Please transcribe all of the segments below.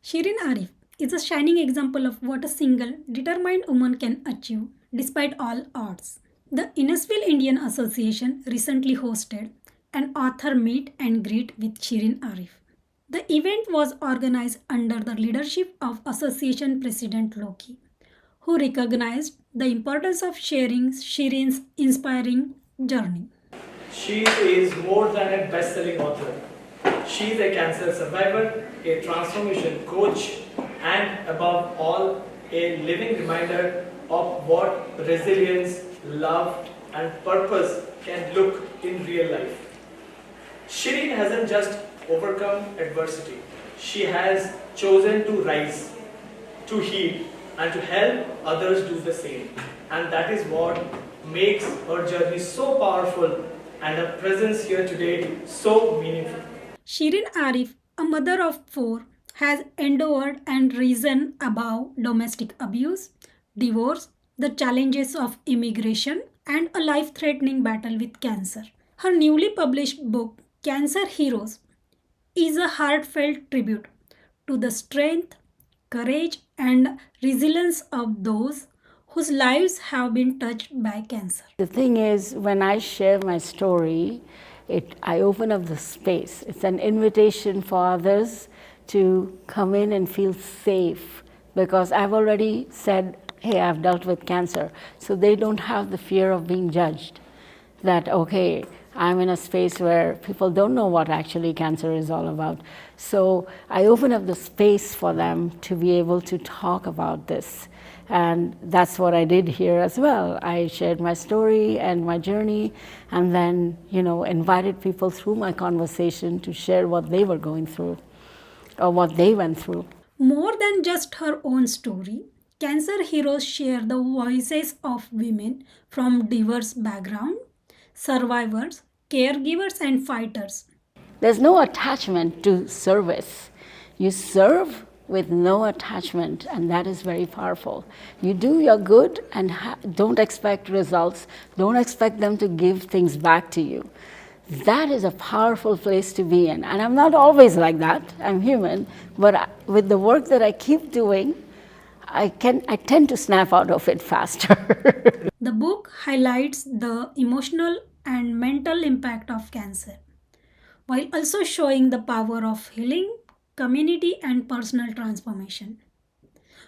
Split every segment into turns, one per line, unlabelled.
Shirin Ariff is a shining example of what a single, determined woman can achieve despite all odds. The Innisfil Indian Association recently hosted an author meet and greet with Shirin Ariff. The event was organized under the leadership of Association President Loki, who recognized the importance of sharing Shirin's inspiring journey.
She is more than a best-selling author. She is a cancer survivor, a transformation coach, and above all, a living reminder of what resilience, love, and purpose can look in real life. Shirin hasn't just overcome adversity. She has chosen to rise, to heal, and to help others do the same. And that is what makes her journey so powerful and her presence here today so meaningful.
Shirin Arif, a mother of four, has endured and risen above domestic abuse, divorce, the challenges of immigration, and a life threatening battle with cancer. Her newly published book, Cancer Heroes, is a heartfelt tribute to the strength, courage, and resilience of those whose lives have been touched by cancer.
The thing is, when I share my story, I open up the space. It's an invitation for others to come in and feel safe, because I've already said, hey, I've dealt with cancer. So they don't have the fear of being judged. That, okay, I'm in a space where people don't know what actually cancer is all about. So I open up the space for them to be able to talk about this. And that's what I did here as well. I shared my story and my journey, and then, invited people through my conversation to share what they were going through or what they went through.
More than just her own story, Cancer Heroes share the voices of women from diverse backgrounds, survivors, caregivers, and fighters.
There's no attachment to service. You serve with no attachment, and that is very powerful. You do your good and don't expect results, don't expect them to give things back to you. That is a powerful place to be in. And I'm not always like that, I'm human, but with the work that I keep doing, I tend to snap out of it faster.
The book highlights the emotional and mental impact of cancer, while also showing the power of healing, community, and personal transformation.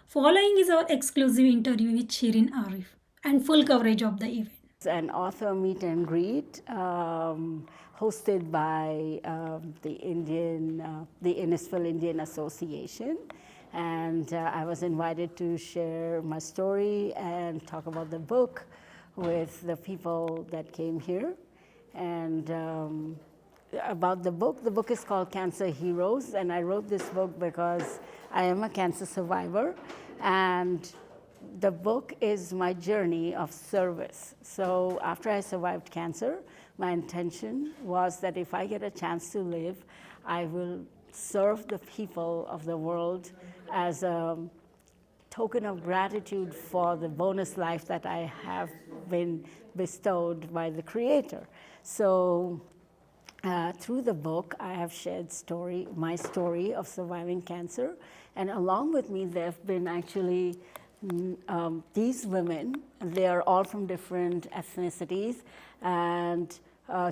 Following is our exclusive interview with Shirin Arif and full coverage of the event.
It's an author meet and greet hosted by the Innisfil Indian Association. And I was invited to share my story and talk about the book with the people that came here. And about the book is called Cancer Heroes, and I wrote this book because I am a cancer survivor, and the book is my journey of service. So after I survived cancer, my intention was that if I get a chance to live, I will serve the people of the world as a token of gratitude for the bonus life that I have been bestowed by the Creator. So through the book, I have shared my story of surviving cancer, and along with me, there have been actually these women. They are all from different ethnicities, and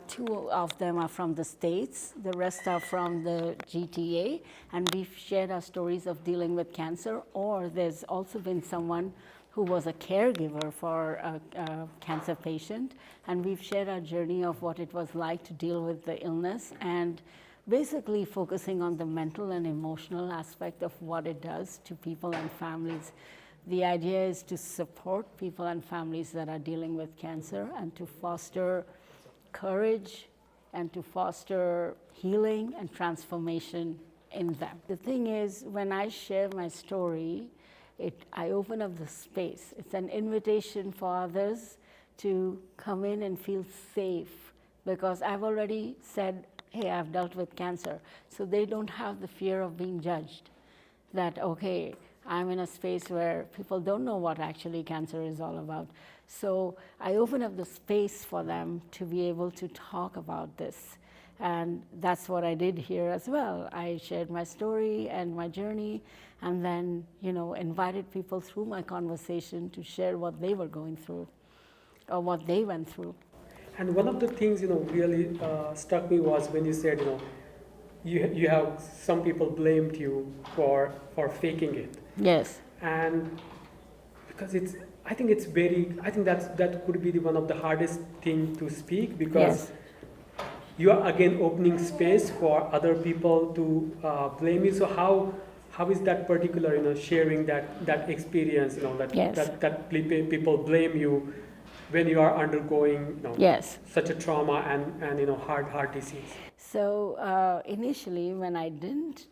two of them are from the States. The rest are from the GTA, and we've shared our stories of dealing with cancer. Or there's also been someone who was a caregiver for a cancer patient, and we've shared our journey of what it was like to deal with the illness, and basically focusing on the mental and emotional aspect of what it does to people and families. The idea is to support people and families that are dealing with cancer, and to foster courage and to foster healing and transformation in them. The thing is, when I share my story, I open up the space. It's an invitation for others to come in and feel safe, because I've already said, hey, I've dealt with cancer. So they don't have the fear of being judged. That, okay, I'm in a space where people don't know what actually cancer is all about. So I open up the space for them to be able to talk about this. And that's what I did here as well. I shared my story and my journey, and then, invited people through my conversation to share what they were going through or what they went through.
And one of the things, really struck me was when you said, you have some people blamed you for faking it.
Yes.
And because I think that could be one of the hardest thing to speak, because
Yes.
you are again opening space for other people to blame you. So how is that particular, sharing that experience, that,
Yes.
that people blame you when you are undergoing,
Yes.
such a trauma and hard disease?
So initially, when I didn't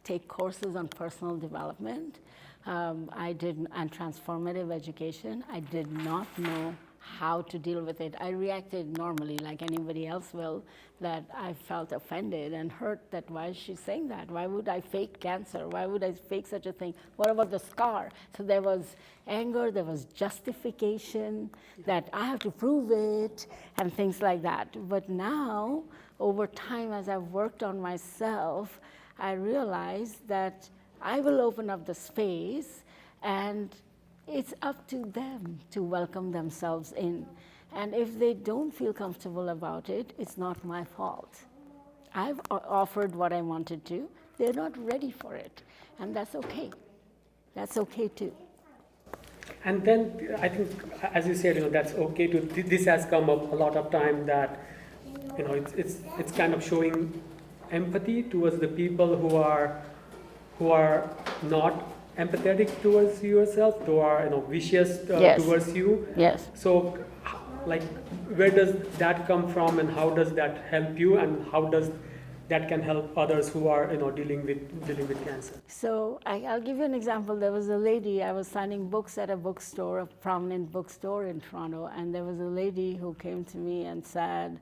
take courses on personal development, and transformative education, I did not know how to deal with it. I reacted normally like anybody else will, that I felt offended and hurt that why is she saying that? Why would I fake cancer? Why would I fake such a thing? What about the scar? So there was anger, there was justification that I have to prove it and things like that. But now, over time, as I've worked on myself, I realized that I will open up the space, and it's up to them to welcome themselves in. And if they don't feel comfortable about it, it's not my fault. I've offered what I wanted to. They're not ready for it, and that's okay. That's okay too.
And then I think, as you said, that's okay to. This has come up a lot of time that, it's kind of showing empathy towards the people who are not empathetic towards yourself, who are vicious
Yes.
towards you.
Yes.
So, like, where does that come from, and how does that help you, and how does that can help others who are dealing with cancer?
So I'll give you an example. There was a lady, I was signing books at a bookstore, a prominent bookstore in Toronto, and there was a lady who came to me and said,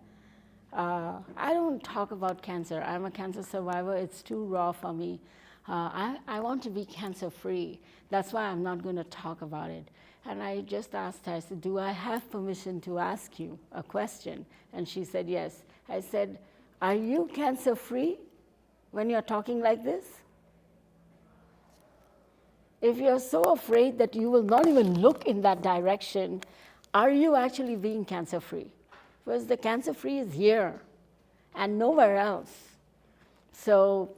I don't talk about cancer. I'm a cancer survivor. It's too raw for me. I want to be cancer free. That's why I'm not going to talk about it. And I just asked her, I said, do I have permission to ask you a question? And she said, yes. I said, are you cancer free when you're talking like this? If you're so afraid that you will not even look in that direction, are you actually being cancer free? Because the cancer free is here and nowhere else. So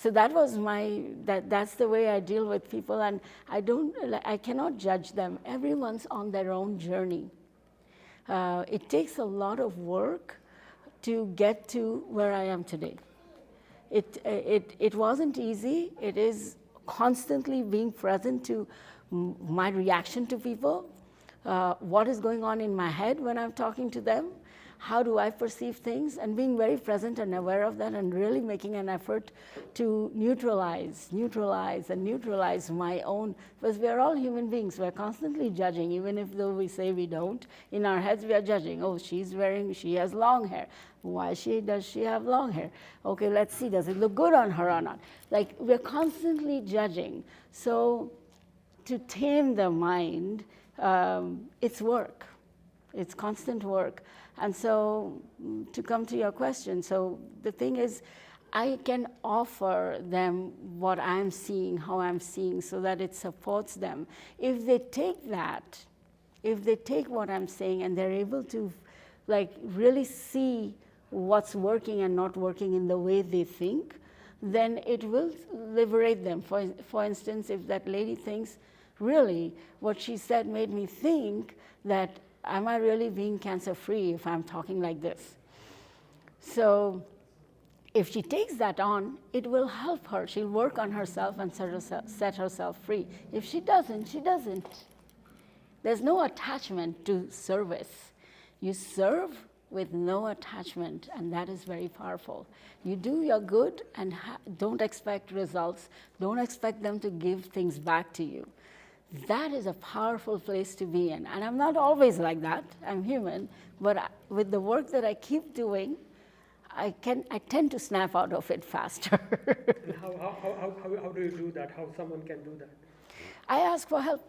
that was that's the way I deal with people, and I cannot judge them. Everyone's on their own journey. It takes a lot of work to get to where I am today. It wasn't easy. It is constantly being present to my reaction to people, what is going on in my head when I'm talking to them, how do I perceive things, and being very present and aware of that, and really making an effort to neutralize my own, because we're all human beings. We're constantly judging, even if though we say we don't. In our heads we are judging. Oh, she has long hair. Why does she have long hair? Okay, let's see, does it look good on her or not? Like, we're constantly judging. So to tame the mind, it's work. It's constant work. And so, to come to your question, so the thing is, I can offer them what I'm seeing, how I'm seeing, so that it supports them. If they take that, if they take what I'm saying and they're able to really see what's working and not working in the way they think, then it will liberate them. For instance, if that lady thinks, really, what she said made me think that, am I really being cancer-free if I'm talking like this? So if she takes that on, it will help her. She'll work on herself and set herself free. If she doesn't, she doesn't. There's no attachment to service. You serve with no attachment, and that is very powerful. You do your good and don't expect results. Don't expect them to give things back to you. That is a powerful place to be in. And I'm not always like that. I'm human. But with the work that I keep doing, I tend to snap out of it faster.
And how do you do that? How someone can do that?
I ask for help.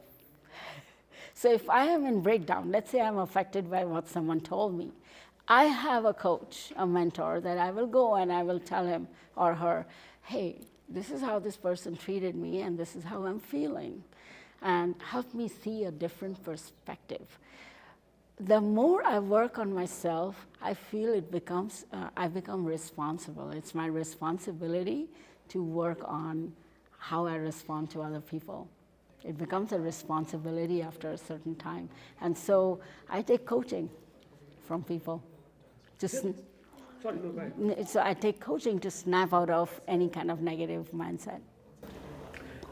So if I am in breakdown, let's say I'm affected by what someone told me, I have a coach, a mentor, that I will go and I will tell him or her, hey, this is how this person treated me and this is how I'm feeling, and help me see a different perspective. The more I work on myself, I feel it becomes, I become responsible. It's my responsibility to work on how I respond to other people. It becomes a responsibility after a certain time. And so I take coaching from people.
Sorry, no, go ahead.
So I take coaching to snap out of any kind of negative mindset.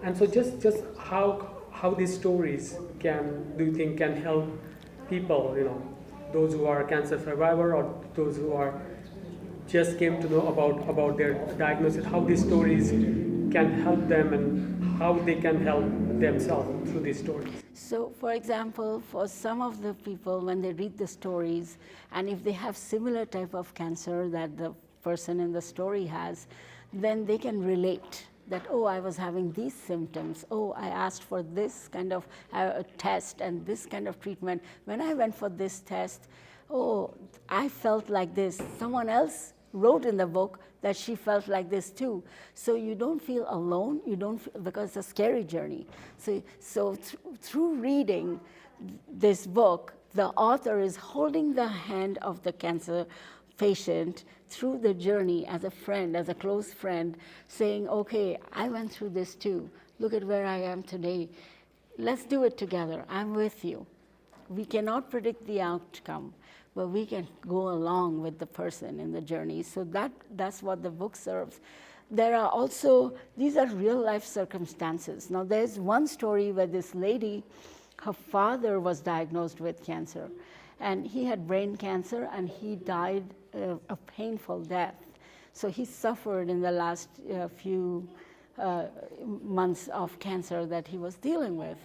And so just how these stories do you think can help people, those who are cancer survivor or those who are just came to know about their diagnosis, how these stories can help them and how they can help themselves through these stories?
So, for example, for some of the people, when they read the stories, and if they have similar type of cancer that the person in the story has, then they can relate that, oh, I was having these symptoms. Oh, I asked for this kind of test and this kind of treatment. When I went for this test, oh, I felt like this. Someone else wrote in the book that she felt like this too. So you don't feel alone, because it's a scary journey. So through reading this book, the author is holding the hand of the cancer patient through the journey as a friend, as a close friend, saying, okay, I went through this too. Look at where I am today. Let's do it together. I'm with you. We cannot predict the outcome, but we can go along with the person in the journey. So that's what the book serves. There are also, these are real life circumstances. Now there's one story where this lady, her father was diagnosed with cancer, and he had brain cancer and he died a painful death. So he suffered in the last few months of cancer that he was dealing with.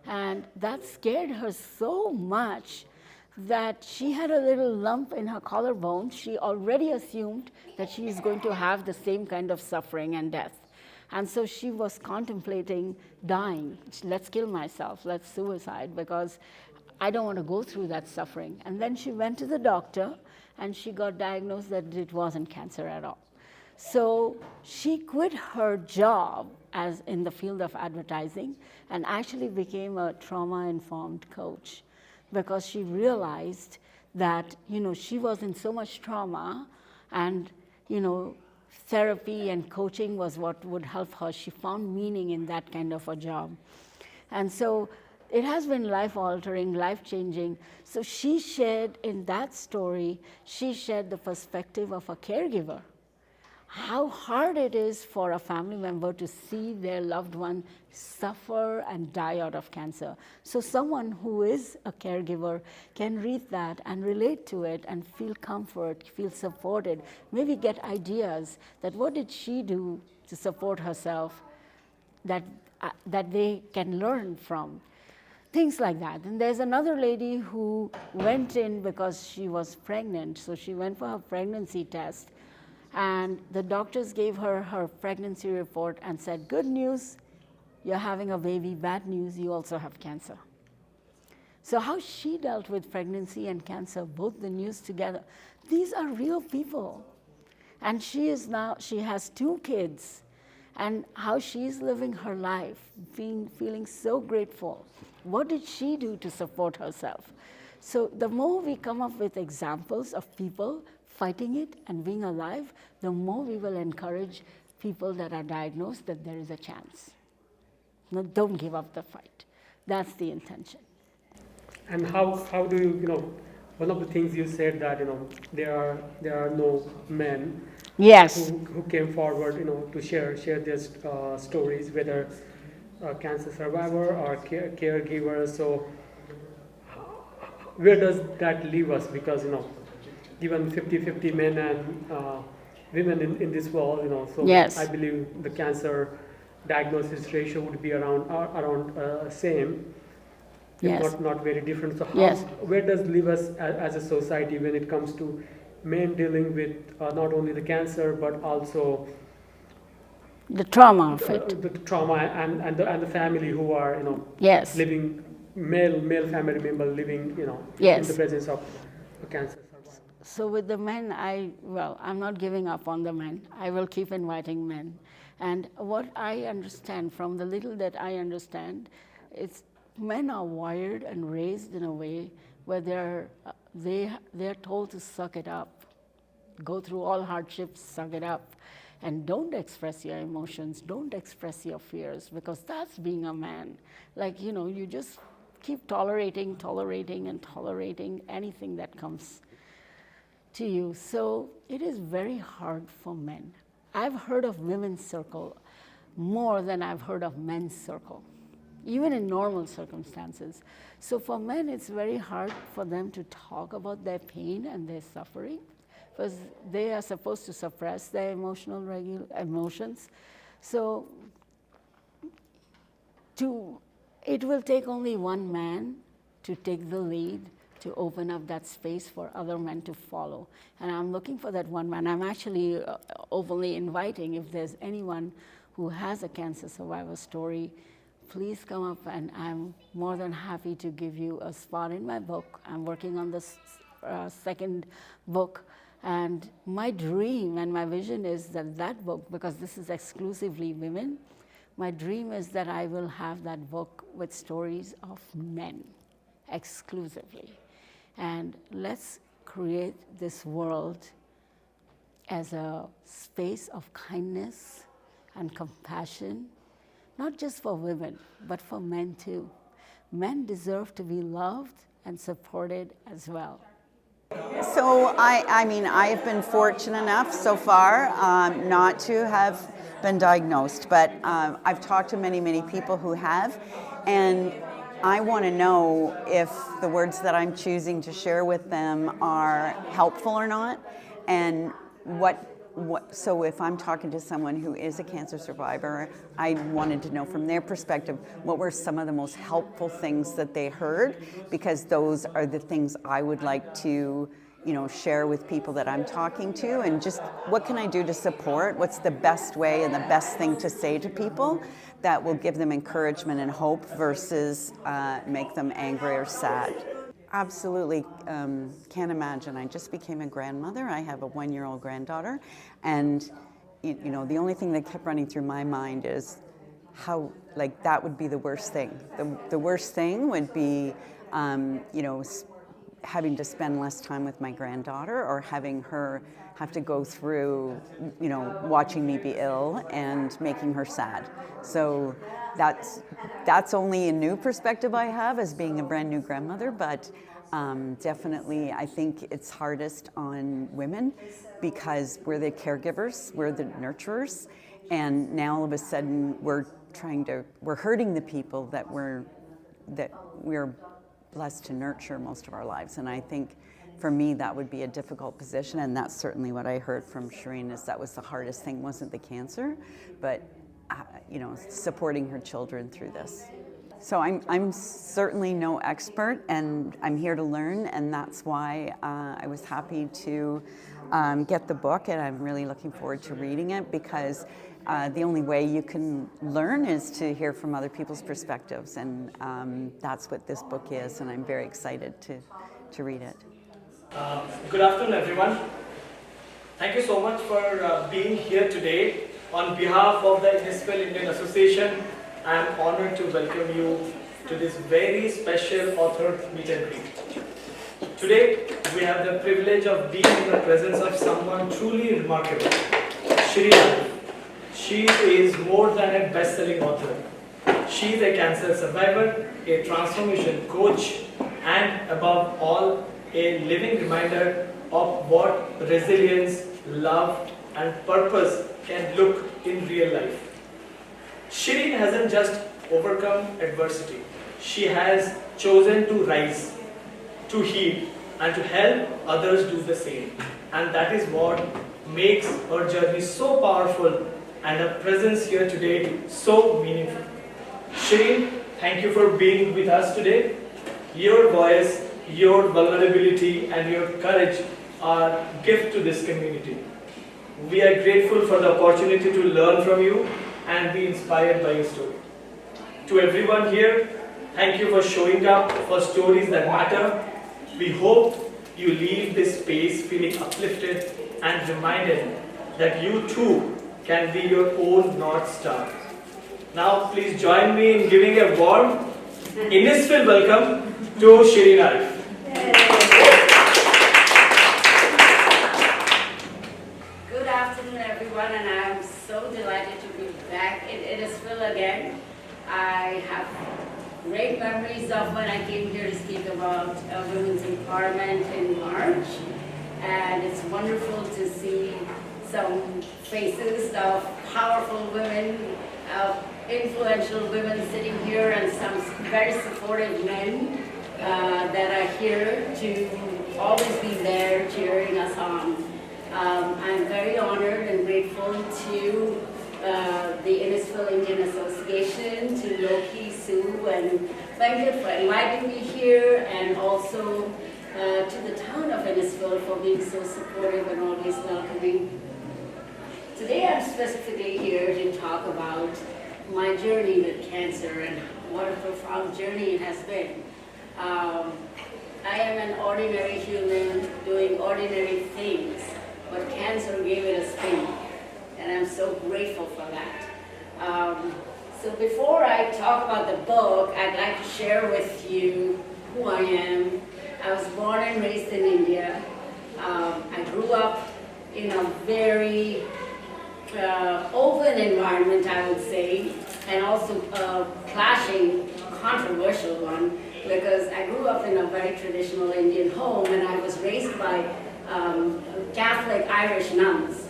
And that scared her so much that she had a little lump in her collarbone. She already assumed that she is going to have the same kind of suffering and death. And so she was contemplating dying. Let's kill myself, let's suicide, because I don't want to go through that suffering. And then she went to the doctor and she got diagnosed that it wasn't cancer at all. So she quit her job as in the field of advertising and actually became a trauma-informed coach, because she realized that, she was in so much trauma, and, therapy and coaching was what would help her. She found meaning in that kind of a job. And so it has been life-altering, life-changing. So she shared in that story, she shared the perspective of a caregiver. How hard it is for a family member to see their loved one suffer and die out of cancer. So someone who is a caregiver can read that and relate to it and feel comfort, feel supported, maybe get ideas that what did she do to support herself that they can learn from. Things like that. And there's another lady who went in because she was pregnant. So she went for her pregnancy test. And the doctors gave her her pregnancy report and said, good news, you're having a baby. Bad news, you also have cancer. So how she dealt with pregnancy and cancer, both the news together, these are real people. And she has 2 kids, and how she's living her life, feeling so grateful. What did she do to support herself? So the more we come up with examples of people fighting it and being alive, the more we will encourage people that are diagnosed that there is a chance. No, don't give up the fight. That's the intention.
And how do you, one of the things you said that, there are no men
Yes.
who came forward, to share their stories, whether cancer survivor or caregivers. So where does that leave us? Because, given 50-50 men and women in this world, so
Yes.
I believe the cancer diagnosis ratio would be around same, if
Yes.
not very different. So
Yes.
where does leave us as a society when it comes to men dealing with not only the cancer but also
The trauma of it.
the trauma and the family who are
Yes.
living male family member living in
Yes.
the presence of a cancer survivor.
So with the men, I'm not giving up on the men. I will keep inviting men. And what I understand, from the little that I understand, it's men are wired and raised in a way where they're told to suck it up, go through all hardships, suck it up, and don't express your emotions, don't express your fears, because that's being a man. Like, you just keep tolerating anything that comes to you. So it is very hard for men. I've heard of women's circle more than I've heard of men's circle, even in normal circumstances. So for men, it's very hard for them to talk about their pain and their suffering, because they are supposed to suppress their emotions. So it will take only one man to take the lead to open up that space for other men to follow. And I'm looking for that one man. I'm actually openly inviting, if there's anyone who has a cancer survivor story, please come up, and I'm more than happy to give you a spot in my book. I'm working on this second book, and my dream and my vision is that book, because this is exclusively women, my dream is that I will have that book with stories of men exclusively. And let's create this world as a space of kindness and compassion, not just for women, but for men too. Men deserve to be loved and supported as well.
So I have been fortunate enough so far not to have been diagnosed, but I've talked to many people who have, and I want to know if the words that I'm choosing to share with them are helpful or not, and so if I'm talking to someone who is a cancer survivor, I wanted to know from their perspective, what were some of the most helpful things that they heard, because those are the things I would like to, share with people that I'm talking to, and just what can I do to support? What's the best way and the best thing to say to people that will give them encouragement and hope versus make them angry or sad? Absolutely can't imagine. I just became a grandmother. I have a 1-year-old granddaughter, and the only thing that kept running through my mind is how, that would be the worst thing. The worst thing would be, having to spend less time with my granddaughter, or having her have to go through, watching me be ill and making her sad. So that's only a new perspective I have as being a brand new grandmother, but definitely I think it's hardest on women because we're the caregivers, we're the nurturers, and now all of a sudden we're hurting the people that we're blessed to nurture most of our lives. And I think for me that would be a difficult position, and that's certainly what I heard from Shirin, is that was the hardest thing, wasn't the cancer, but supporting her children through this. So I'm certainly no expert, and I'm here to learn, and that's why I was happy to get the book, and I'm really looking forward to reading it, because the only way you can learn is to hear from other people's perspectives, and that's what this book is, and I'm very excited to read it.
Good afternoon, everyone. Thank you so much for being here today. On behalf of the Innisfil Indian Association, I am honored to welcome you to this very special author meet and greet. Today, we have the privilege of being in the presence of someone truly remarkable, Shirin Ariff. She is more than a best-selling author. She is a cancer survivor, a transformation coach, and above all, a living reminder of what resilience, love, and purpose can look in real life. Shirin hasn't just overcome adversity. She has chosen to rise, to heal, and to help others do the same. And that is what makes her journey so powerful and her presence here today so meaningful. Shirin, thank you for being with us today. Your voice, your vulnerability, and your courage are a gift to this community. We are grateful for the opportunity to learn from you and be inspired by your story. To everyone here, thank you for showing up for stories that matter. We hope you leave this space feeling uplifted and reminded that you too can be your own North Star. Now please join me in giving a warm Innisfil welcome to Shirin Ariff.
Good afternoon, everyone, and I'm so delighted to be back in Innisfil again. I have great memories of when I came here to speak about women's empowerment in March, and it's wonderful to see some faces of powerful women, of influential women sitting here, and some very supportive men that are here to always be there cheering us on. I'm very honored and grateful to the Innisfil Indian Association, to Loki, Sue, and Venkat for inviting me here, and also to the town of Innisfil for being so supportive and always welcoming. Today I'm specifically here to talk about my journey with cancer and what a profound journey it has been. I am an ordinary human doing ordinary things, but cancer gave it a spin, and I'm so grateful for that. So before I talk about the book, I'd like to share with you who I am. I was born and raised in India. I grew up in a very open environment, I would say, and also a clashing, controversial one, because I grew up in a very traditional Indian home, and I was raised by Catholic Irish nuns.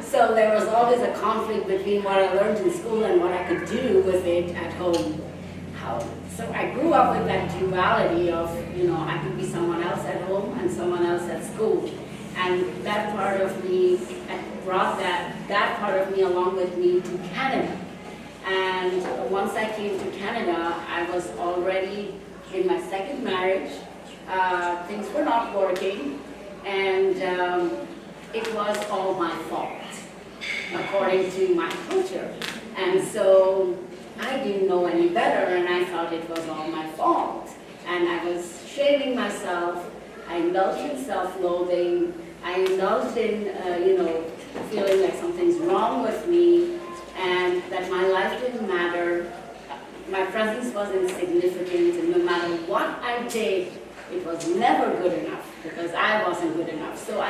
So there was always a conflict between what I learned in school and what I could do with it at home. So I grew up with that duality of, I could be someone else at home and someone else at school. And that part of me, I brought that part of me along with me to Canada. And once I came to Canada, I was already in my second marriage. Things were not working, and it was all my fault, according to my culture. And so I didn't know any better, and I thought it was all my fault. And I was shaming myself. I indulged in self-loathing. I indulged in, feeling like something's wrong with me, and that my life didn't matter. My presence was insignificant, and no matter what I did, it was never good enough, because I wasn't good enough. So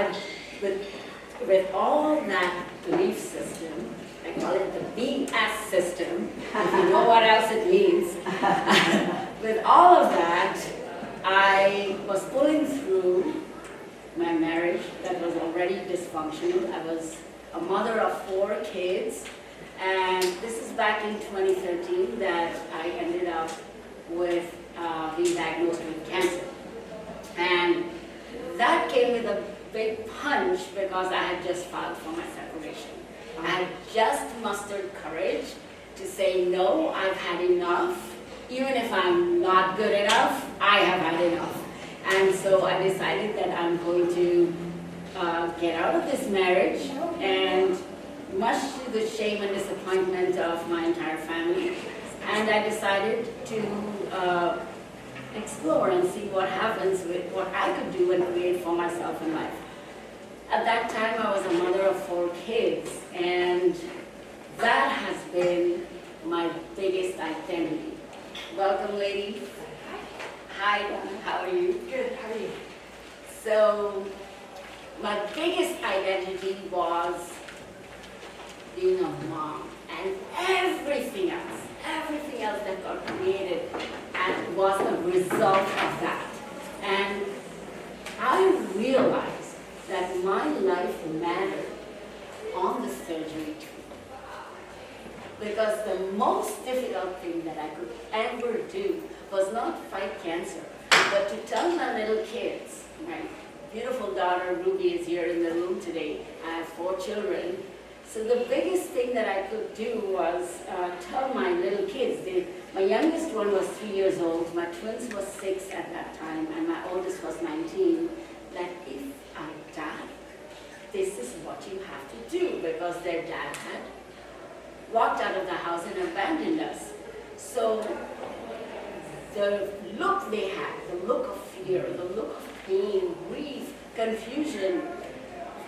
with all that belief system, I call it the BS system, if you know what else it means. With all of that, I was pulling through my marriage that was already dysfunctional. I was a mother of 4 kids, and this is back in 2013 that I ended up with being diagnosed with cancer. And that came with a big punch because I had just filed for my separation. I had just mustered courage to say, no, I've had enough. Even if I'm not good enough, I have had enough. And so I decided that I'm going to get out of this marriage, and much to the shame and disappointment of my entire family. And I decided to explore and see what happens with what I could do and create for myself in life. At that time, I was a mother of 4 kids, and that has been my biggest identity. Welcome, ladies. Hi, Donna. How are you?
Good, how are you?
So, my biggest identity was being a mom, and everything else that got created and was a result of that. And I realized that my life mattered on the surgery too. Because the most difficult thing that I could ever do was not fight cancer, but to tell my little kids. My beautiful daughter Ruby is here in the room today. I have 4 children. So the biggest thing that I could do was tell my little kids. My youngest one was 3 years old, my twins was 6 at that time, and my oldest was 19, that if I die, this is what you have to do, because their dad had walked out of the house and abandoned us. So the look they had, the look of fear, the look of pain, grief, confusion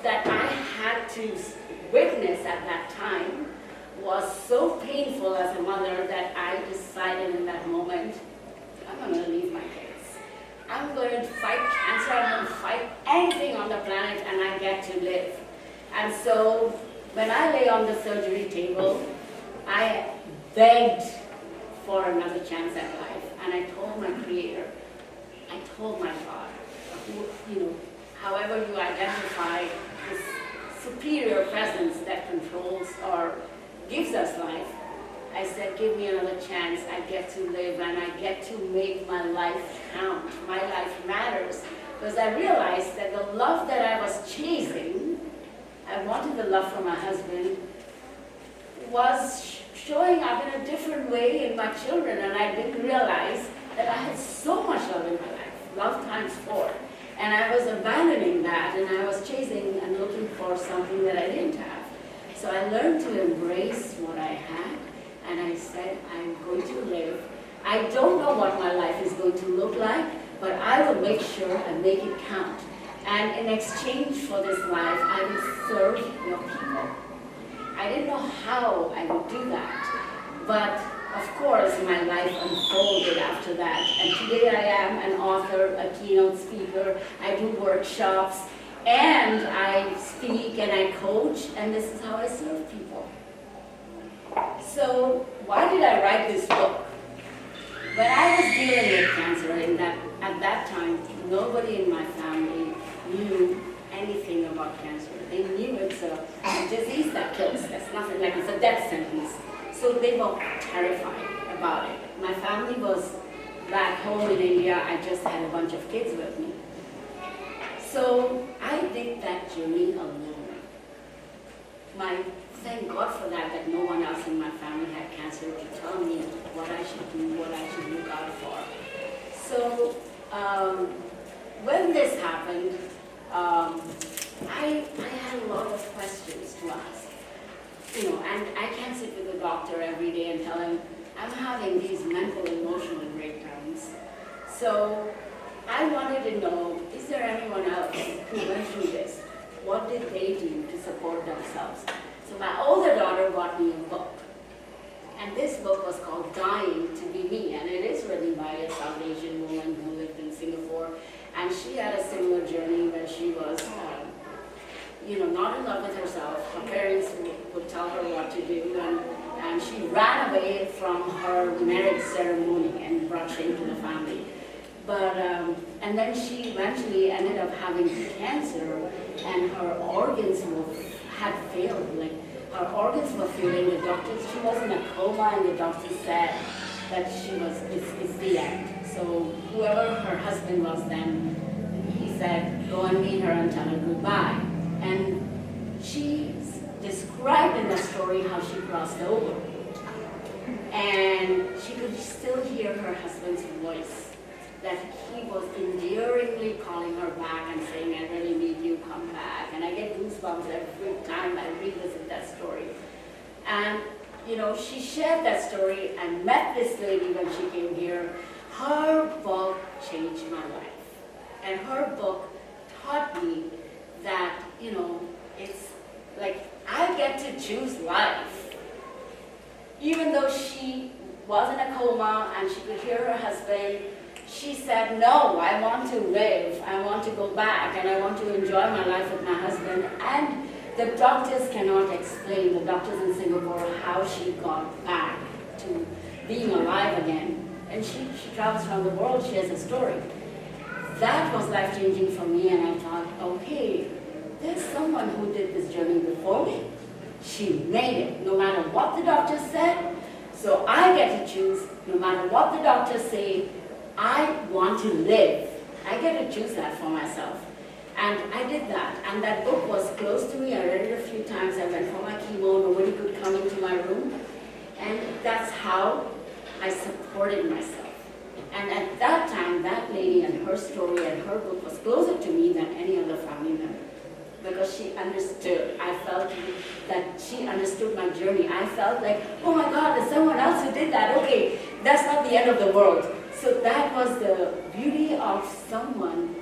that I had to witness at that time was so painful as a mother that I decided in that moment, I'm going to leave my kids. I'm going to fight cancer, I'm going to fight anything on the planet, and I get to live. And so when I lay on the surgery table, I begged for another chance at life. And I told my Creator, I told my God, however you identify this superior presence that controls or gives us life, I said, give me another chance. I get to live and I get to make my life count. My life matters. Because I realized that the love that I was chasing, I wanted the love from my husband, was showing up in a different way in my children, and I didn't realize that I had so much love in my life, love times 4. And I was abandoning that, and I was chasing and looking for something that I didn't have. So I learned to embrace what I had, and I said, I'm going to live. I don't know what my life is going to look like, but I will make sure and make it count. And in exchange for this life, I will serve your people. I didn't know how I would do that, but of course my life unfolded after that. And today I am an author, a keynote speaker, I do workshops, and I speak and I coach, and this is how I serve people. So why did I write this book? When I was dealing with cancer at that time, nobody in my family knew anything about cancer. They knew it's a disease that kills. It's nothing like it's a death sentence. So they were terrified about it. My family was back home in India. I just had a bunch of kids with me. So I did that journey alone. Thank God for that no one else in my family had cancer to tell me what I should do, what I should look out for. So when this happened, I had a lot of questions to ask. And I can't sit with the doctor every day and tell him, I'm having these mental, emotional breakdowns. So I wanted to know, is there anyone else who went through this? What did they do to support themselves? So my older daughter got me a book. And this book was called Dying to Be Me. And it is written by a South Asian woman who lived in Singapore. And she had a similar journey where she was, not in love with herself. Her parents would tell her what to do. And she ran away from her marriage ceremony and brought shame to the family. But, and then she eventually ended up having cancer, and her organs had failed. Like, her organs were failing. The doctors, she was in a coma, and the doctors said that it's the end. So whoever her husband was then, he said, go and meet her and tell her goodbye. And she described in the story how she crossed over. And she could still hear her husband's voice, that he was endearingly calling her back and saying, I really need you, come back. And I get goosebumps every time I revisit that story. And, she shared that story and met this lady when she came here. Her book changed my life. And her book taught me that, it's like I get to choose life. Even though she was in a coma and she could hear her husband, she said, no, I want to live, I want to go back, and I want to enjoy my life with my husband. And the doctors cannot explain, the doctors in Singapore, how she got back to being alive again. And she travels around the world, she has a story. That was life-changing for me, and I thought, okay, there's someone who did this journey before me. She made it, no matter what the doctors said. So I get to choose, no matter what the doctors say, I want to live. I get to choose that for myself. And I did that. And that book was close to me. I read it a few times. I went for my chemo. Nobody could come into my room. And that's how I supported myself. And at that time, that lady and her story and her book was closer to me than any other family member. Because she understood. I felt that she understood my journey. I felt like, oh my God, there's someone else who did that. Okay, that's not the end of the world. So that was the beauty of someone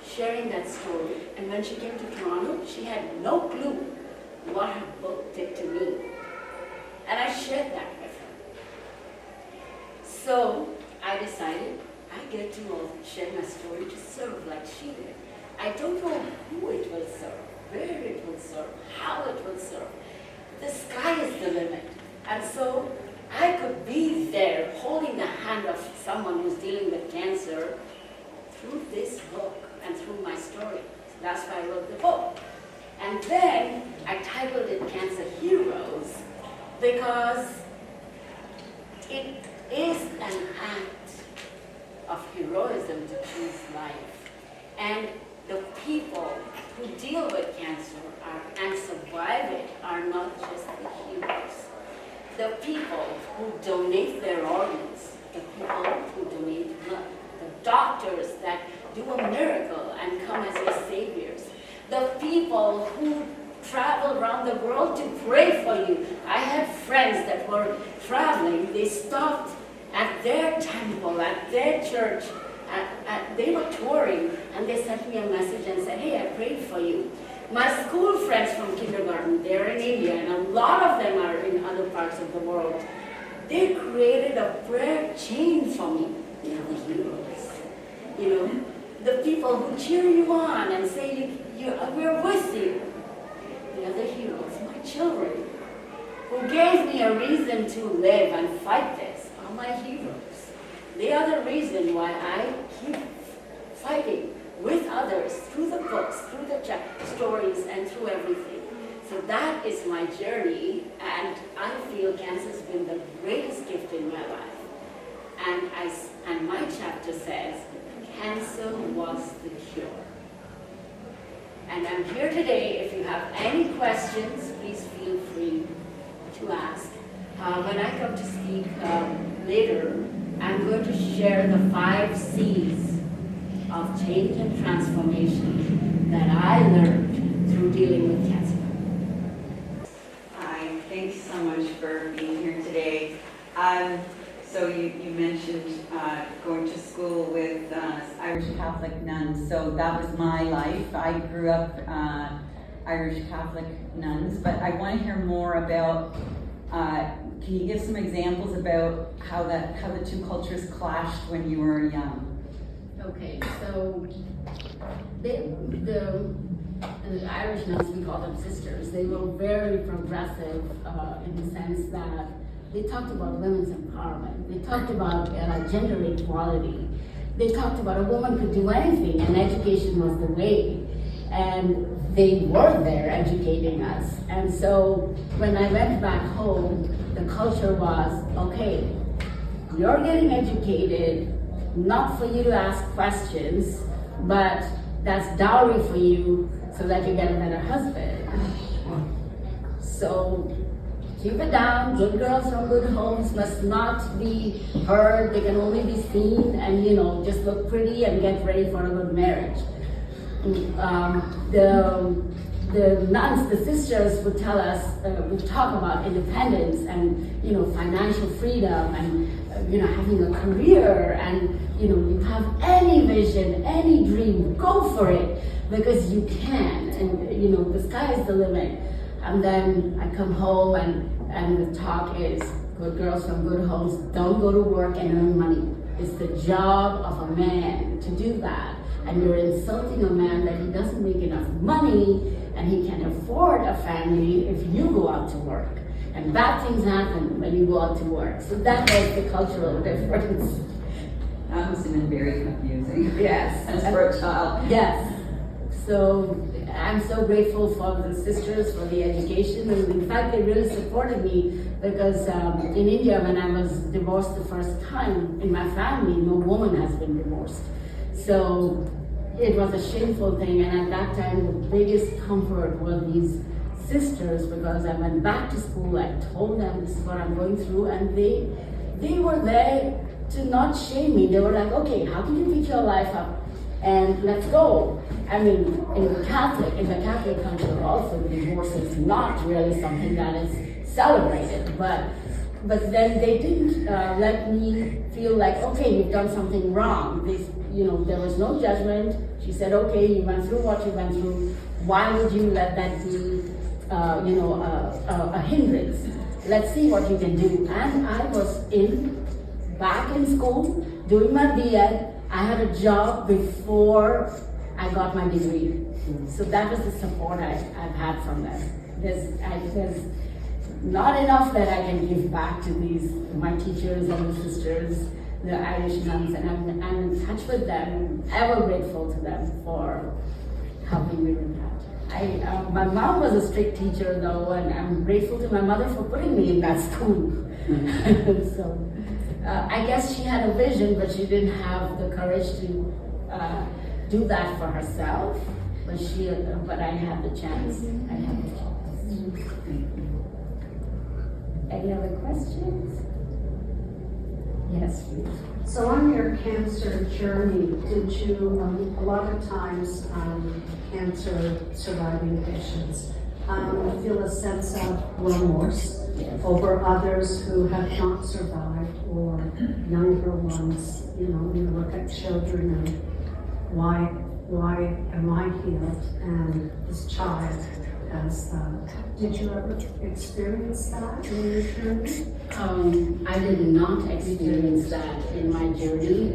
sharing that story. And when she came to Toronto, she had no clue what her book did to me. And I shared that with her. So I decided I get to share my story to serve like she did. I don't know who it will serve, where it will serve, how it will serve. The sky is the limit. And so I could be there holding the hand of someone who's dealing with cancer through this book and through my story. So that's why I wrote the book. And then I titled it Cancer Heroes because it is an act of heroism to choose life. And the people who deal with cancer and survive it are not just the heroes. The people who donate their organs, the people who donate blood, the doctors that do a miracle and come as your saviors, the people who travel around the world to pray for you. I had friends that were traveling, they stopped at their temple, at their church, they were touring, and they sent me a message and said, hey, I prayed for you. My school friends from kindergarten, they're in India, and a lot of them are in other parts of the world. They created a prayer chain for me. You know, the heroes. You know, the people who cheer you on and say, we're with you. They are the heroes. My children, who gave me a reason to live and fight this, are my heroes. They are the reason why I keep fighting with others through the books, through the stories, and through everything. So that is my journey, and I feel cancer has been the greatest gift in my life. And my chapter says, cancer was the cure. And I'm here today. If you have any questions, please feel free to ask. When I come to speak later, I'm going to share the 5 C's of change and transformation that I learned through dealing with cancer.
Hi, thanks so much for being here today. So you mentioned going to school with Irish Catholic nuns. So that was my life. I grew up Irish Catholic nuns, but I want to hear more about. Can you give some examples about how the two cultures clashed when you were young?
Okay, so the Irish nuns, we call them sisters, they were very progressive in the sense that they talked about women's empowerment. They talked about gender equality. They talked about a woman could do anything and education was the way. And they were there educating us. And so when I went back home, the culture was, okay, you're getting educated, not for you to ask questions, but that's dowry for you so that you get a better husband. So keep it down. Good girls from good homes must not be heard. They can only be seen and, just look pretty and get ready for a good marriage. The nuns, the sisters would tell us, would talk about independence and, financial freedom and, having a career and, you have any vision, any dream, go for it because you can. And, the sky is the limit. And then I come home and the talk is, good girls from good homes don't go to work and earn money. It's the job of a man to do that. And you're insulting a man that he doesn't make enough money and he can afford a family if you go out to work. And bad things happen when you go out to work. So that was the cultural difference.
That must have been very confusing.
Yes.
As for a child.
Yes. So I'm so grateful for the sisters for the education. And in fact, they really supported me because in India, when I was divorced the first time in my family, no woman has been divorced. So it was a shameful thing, and at that time the biggest comfort were these sisters because I went back to school, I told them this is what I'm going through, and they were there to not shame me. They were like, okay, how can you pick your life up and let's go. I mean, in the Catholic culture also, divorce is not really something that is celebrated, but then they didn't let me feel like, okay, you've done something wrong. there was no judgment. She said, okay, you went through what you went through. Why would you let that be, a hindrance? Let's see what you can do. And I was back in school, doing my B.Ed. I had a job before I got my degree. So that was the support I've had from them. There's not enough that I can give back to my teachers and the sisters, the Irish nuns, and I'm in touch with them, ever grateful to them for helping me with that. My mom was a strict teacher though, and I'm grateful to my mother for putting me in that school. So I guess she had a vision, but she didn't have the courage to do that for herself. But I had the chance. Any other questions? Yes, please.
So on your cancer journey, did you, a lot of times, cancer surviving patients feel a sense of remorse over others who have not survived, or younger ones, you look at children and why am I healed and this child has that? Did you ever experience that in your journey?
I did not experience that in my journey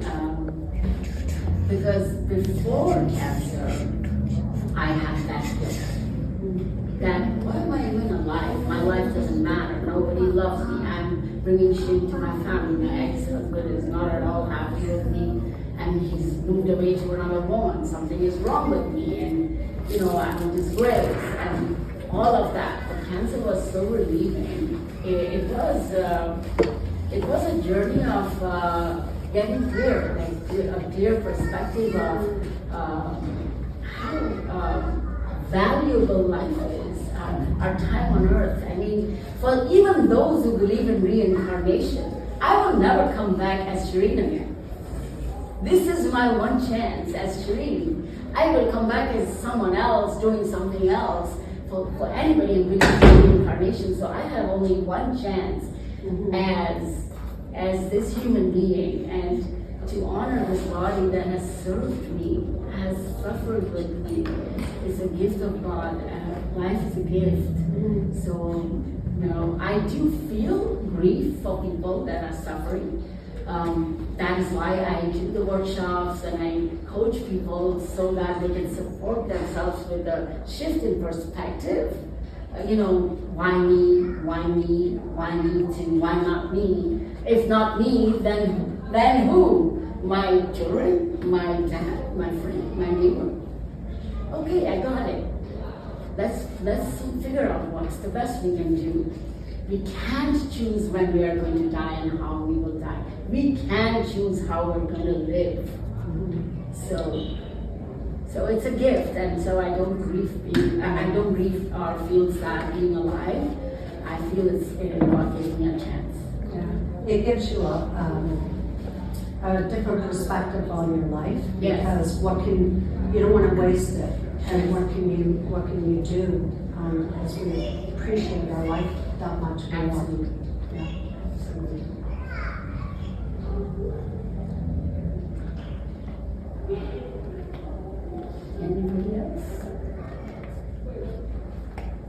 because before cancer, I had that guilt. That why am I even alive? My life doesn't matter. Nobody loves me. I'm bringing shame to my family. My ex-husband is not at all happy with me, and he's moved away to another woman. Something is wrong with me, and I'm in disgrace, and all of that. But cancer was so relieving. It was a journey of getting clear, like a clear perspective of how valuable life is, our time on earth. I mean, for even those who believe in reincarnation, I will never come back as Shirin again. This is my one chance as Shirin. I will come back as someone else, doing something else. For anybody who believes in reincarnation, so I have only one chance as this human being, and to honor this body that has served me, has suffered with me, is a gift of God. Life is a gift. So, I do feel grief for people that are suffering. That is why I do the workshops and I coach people so that they can support themselves with a shift in perspective. Why me? Why me? Why me too? Why not me? If not me, then who? My children, my dad, my friend, my neighbor. Okay, I got it. Let's figure out what's the best we can do. We can't choose when we are going to die and how we will die. We can choose how we're going to live. So it's a gift, and so I don't grieve or feel sad being alive. I feel it's God gave me a chance.
Yeah, it gives you a different perspective on your life, because you don't want to waste it, and what can you do as we appreciate our life that much more.
Absolutely.
Yeah, absolutely.
Anybody else?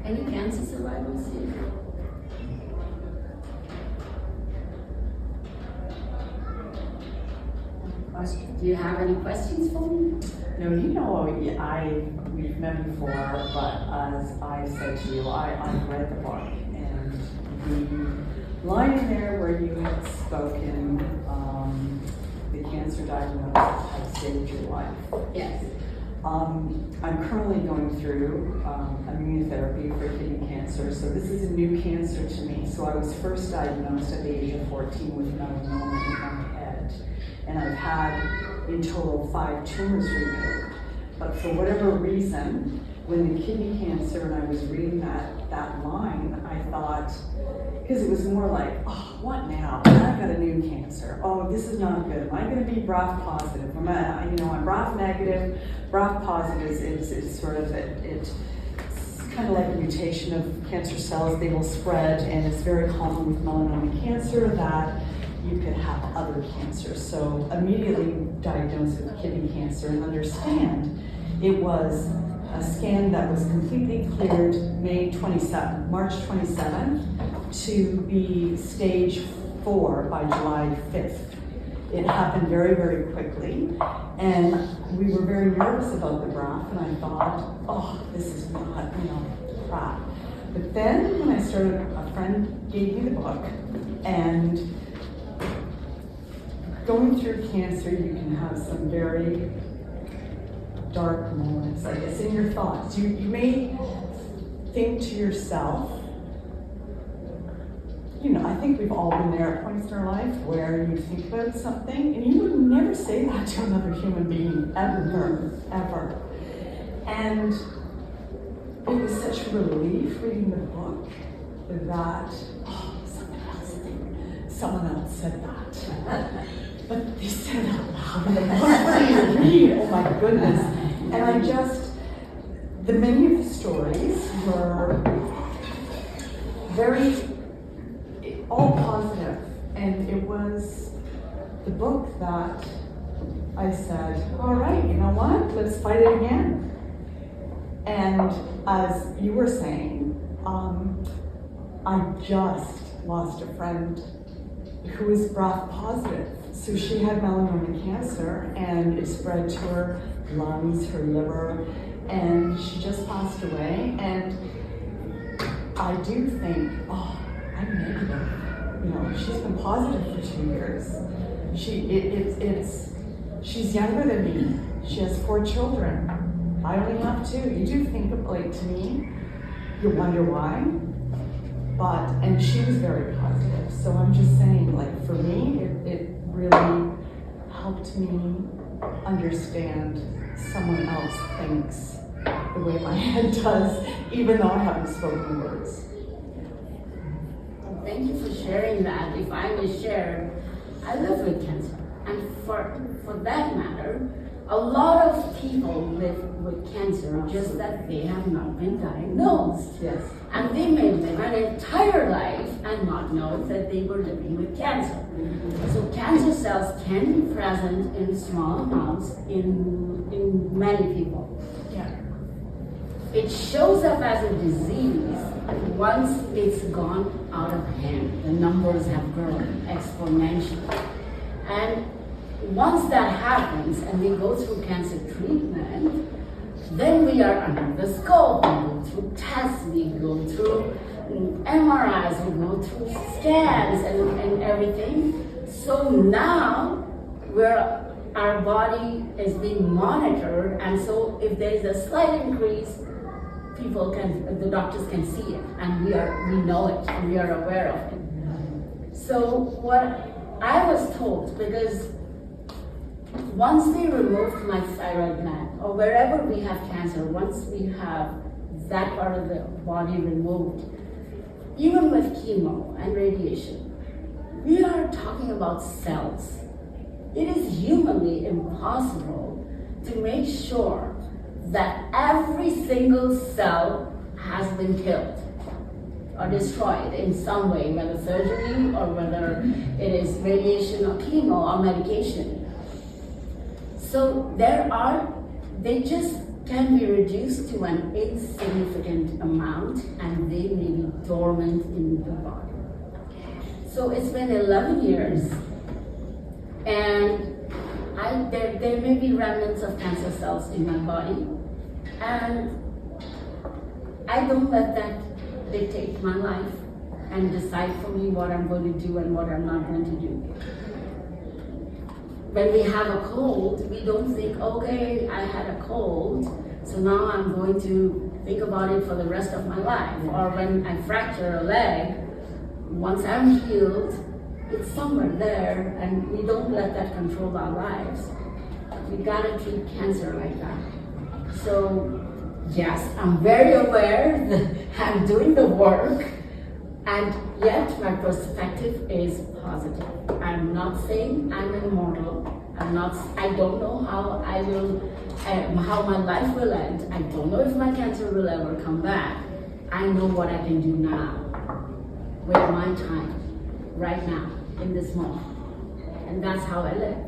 Any cancer survivors here? Do you have any questions for me?
No, we've met before, but as I said to you, I've read the book, and the line in there where you had spoken, the cancer diagnosis has saved your life.
Yes.
I'm currently going through immunotherapy for kidney cancer, so this is a new cancer to me. So I was first diagnosed at the age of 14 with melanoma in my head, and I've had in total 5 tumors removed. But for whatever reason, when the kidney cancer, and I was reading that line, I thought, because it was more like, oh, what now? I've got a new cancer. Oh, this is not good. Am I going to be BRAF positive? I'm BRAF negative. BRAF positive is sort of it's kind of like a mutation of cancer cells. They will spread, and it's very common with melanoma cancer that you could have other cancers. So immediately diagnosed with kidney cancer, and understand it was a scan that was completely cleared March 27th to be stage 4 by July 5th. It happened very, very quickly, and we were very nervous about the graph, and I thought, oh, this is not, crap. But then when I started, a friend gave me the book, and going through cancer, you can have some very dark moments, I guess, in your thoughts. You may think to yourself, I think we've all been there at points in our life where you think about something and you would never say that to another human being, ever. And it was such a relief reading the book that, someone else said that. But they said it out loud, and what do you read? Oh my goodness. And the many of the stories were all positive, and it was the book that I said, all right, you know what, let's fight it again. And as you were saying, I just lost a friend who was BRAF positive. So she had melanoma cancer, and it spread to her lungs, her liver, and she just passed away. And I do think, I'm negative. She's been positive for 2 years. She's younger than me. She has 4 children. I only have 2. You do think of, to me, you wonder why. And she was very positive. So I'm just saying, for me, it really helped me understand someone else thinks the way my head does, even though I haven't spoken the words.
Thank you for sharing that. If I may share, I live with cancer. And for that matter, a lot of people live with cancer, just that they have not been diagnosed.
Yes.
And they may live an entire life and not know that they were living with cancer. So cancer cells can be present in small amounts in many people.
Yeah.
It shows up as a disease once it's gone out of hand. The numbers have grown exponentially. And once that happens and we go through cancer treatment, then we are under the scope. We go through tests, we go through MRIs, we go through scans and everything. So now our body is being monitored, and so if there is a slight increase, the doctors can see it, and we know it, and we are aware of it. So what I was told, because once they removed my thyroid gland, or wherever we have cancer, once we have that part of the body removed, even with chemo and radiation, we are talking about cells. It is humanly impossible to make sure that every single cell has been killed or destroyed in some way, whether surgery or whether it is radiation or chemo or medication. So they just can be reduced to an insignificant amount, and they may be dormant in the body. So it's been 11 years, and there may be remnants of cancer cells in my body, and I don't let that dictate my life and decide for me what I'm going to do and what I'm not going to do. When we have a cold, we don't think, okay, I had a cold, so now I'm going to think about it for the rest of my life. Or when I fracture a leg, once I'm healed, it's somewhere there, and we don't let that control our lives. We gotta treat cancer like that. So, yes, I'm very aware that I'm doing the work, and yet my perspective is positive. I'm not saying I'm immortal. I don't know how how my life will end. I don't know if my cancer will ever come back. I know what I can do now with my time, right now. in this month. And that's how I live.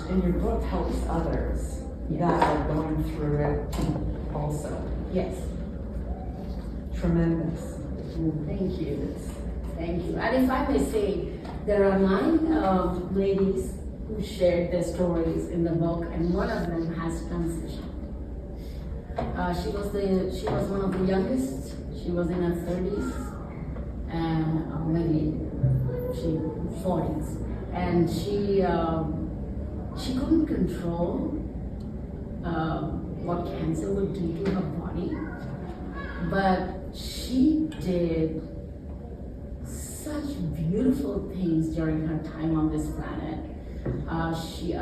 And your book helps others that are going through it also.
Yes.
Tremendous.
Thank you. Thank you. And if I may say, there are 9 ladies who shared their stories in the book, and one of them has transitioned. She was one of the youngest. She was in her 30s, and maybe 40s, and she couldn't control what cancer would do to her body, but she did such beautiful things during her time on this planet. She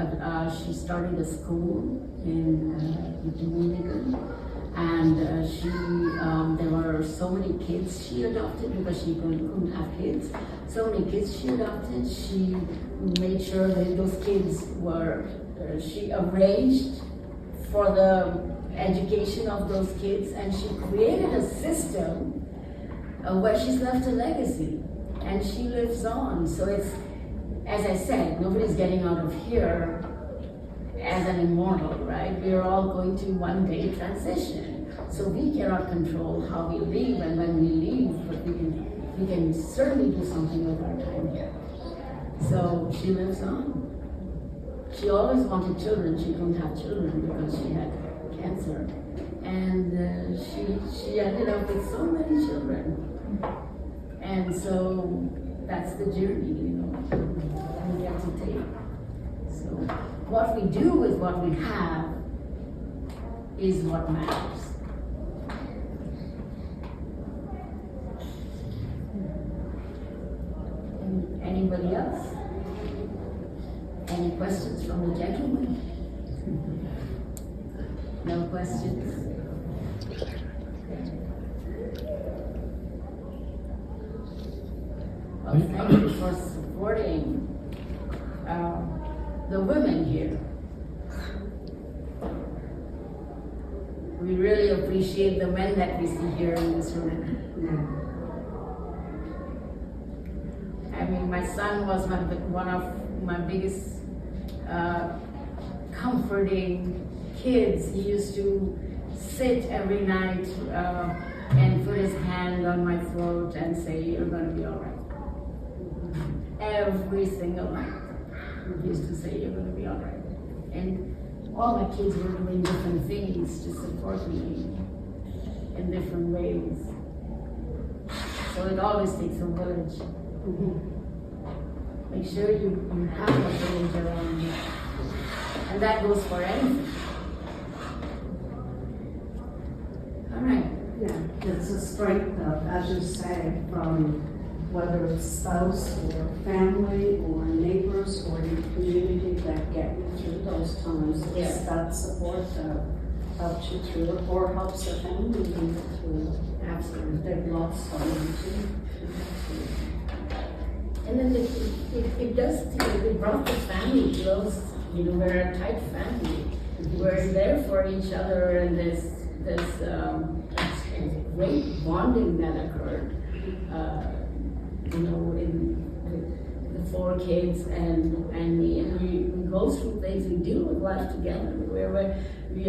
started a school in Dominican, and there were so many kids she adopted because she couldn't have kids. So many kids she adopted. She made sure that those kids were. She arranged for the education of those kids, and she created a system where she's left a legacy, and she lives on. So it's, as I said, nobody's getting out of here as an immortal, right? We're all going to one day transition. So we cannot control how we leave and when we leave, but we can certainly do something with our time here. So she lives on. She always wanted children. She couldn't have children because she had cancer. And she ended up with so many children. And so that's the journey, we get to take. So what we do with what we have is what matters. Anybody else? Any questions from the gentleman? No questions? Well, thank you for supporting the women here. We really appreciate the men that we see here in this room. I mean, my son was one of my biggest comforting kids. He used to sit every night and put his hand on my throat and say, "You're going to be all right." Every single night. He used to say, "You're going to be all right." And all my kids were doing different things to support me in different ways. So it always takes a village. Make sure you have a village around you. And that goes for anything. All right.
Yeah, it's a strength of, as you say, from whether it's spouse or family or neighbors or your community that get you through those times.
Yes.
It's that support that helps you through it or helps the family make it through it.
Absolutely.
They've lost someone too.
And then it does, it brought the family close. We're a tight family. We're there for each other, and this great bonding that occurred. In the 4 kids and me, and we go through things. We deal with life together. We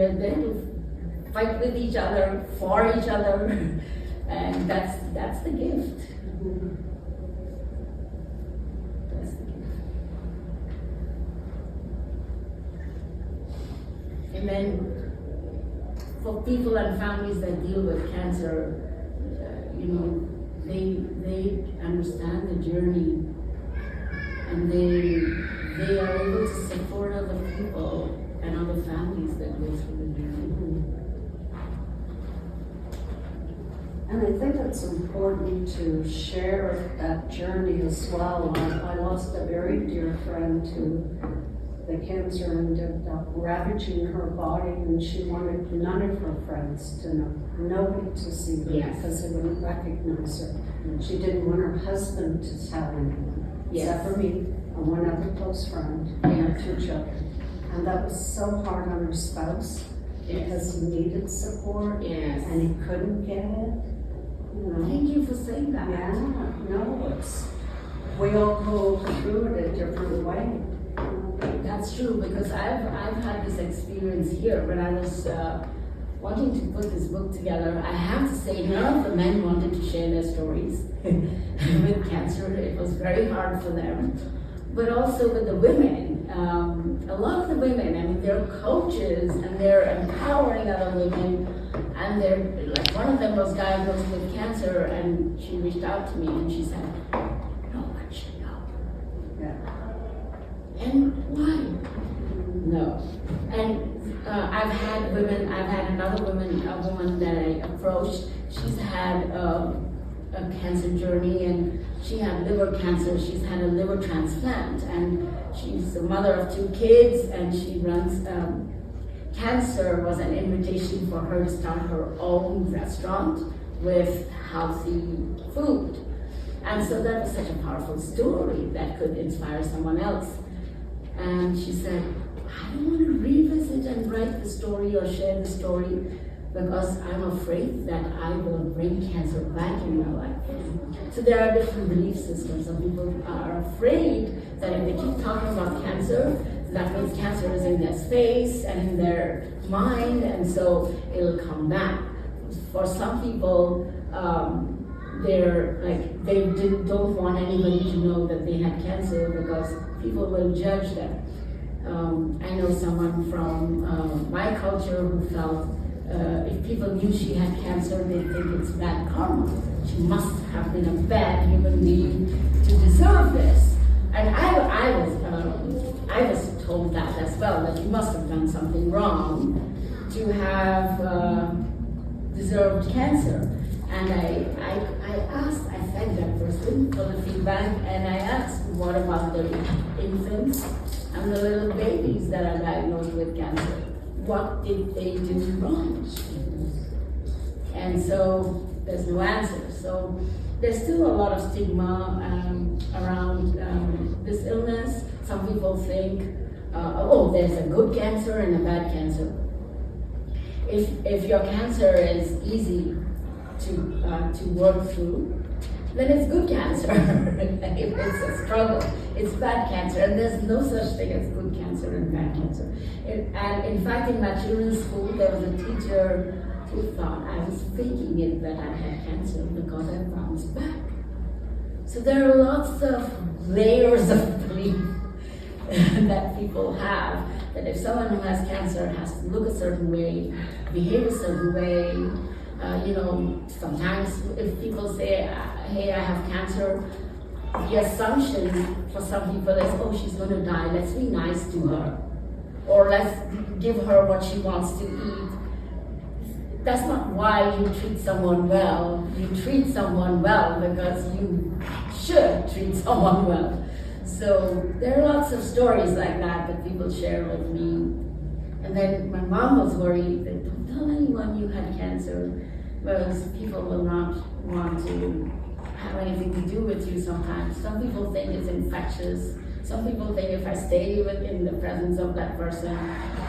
are there to fight with each other, for each other, and that's the gift. And then for people and families that deal with cancer, they understand the journey, and they are able to support other people and other families that go through the journey.
And I think it's important to share that journey as well. I lost a very dear friend to the cancer ended up ravaging her body, and she wanted none of her friends to know, nobody to see her,
Yes.
because they wouldn't recognize her. She didn't want her husband to tell anyone, except for me and one other close friend and her 2 children. And that was so hard on her spouse because he needed support
Yes.
and he couldn't get it. You know?
Thank you for saying that.
Yeah, no, we all go through it a different way.
That's true, because I've had this experience here when I was wanting to put this book together. I have to say, none of the men wanted to share their stories with cancer. It was very hard for them. But also with the women, a lot of the women, I mean, they're coaches and they're empowering other women. And they're, like, one of them was diagnosed with cancer, and she reached out to me and she said, "No one should know."
Yeah.
And why? No. And I've had another woman, a woman that I approached. She's had a cancer journey, and she had liver cancer. She's had a liver transplant, and she's the mother of 2 kids, and she runs. Cancer was an invitation for her to start her own restaurant with healthy food. And so that was such a powerful story that could inspire someone else. And she said, "I don't want to revisit and write the story or share the story because I'm afraid that I will bring cancer back in my life." So there are different belief systems. Some people are afraid that if they keep talking about cancer, that means cancer is in their space and in their mind, and so it'll come back. For some people, they're like, they don't want anybody to know that they had cancer because people will judge them. I know someone from my culture who felt if people knew she had cancer, they think it's bad karma. She must have been a bad human being to deserve this. And I was told that as well, that you must have done something wrong to have deserved cancer. And I asked, I thanked that person for the feedback, and I asked, what about the infants and the little babies that are diagnosed with cancer? What did they do wrong? And so there's no answer. So there's still a lot of stigma around this illness. Some people think, there's a good cancer and a bad cancer. If your cancer is easy to work through, then it's good cancer. If it's a struggle, it's bad cancer. And there's no such thing as good cancer and bad cancer. And in fact, in my children's school, there was a teacher who thought I was faking it that I had cancer because I bounced back. So there are lots of layers of belief that people have, that if someone who has cancer has to look a certain way, behave a certain way. Sometimes if people say, hey, I have cancer, the assumption for some people is, oh, she's going to die, let's be nice to her. Or let's give her what she wants to eat. That's not why you treat someone well. You treat someone well because you should treat someone well. So there are lots of stories like that people share with me. And then my mom was worried that don't tell anyone you had cancer, because people will not want to have anything to do with you sometimes. Some people think it's infectious. Some people think if I stay in the presence of that person,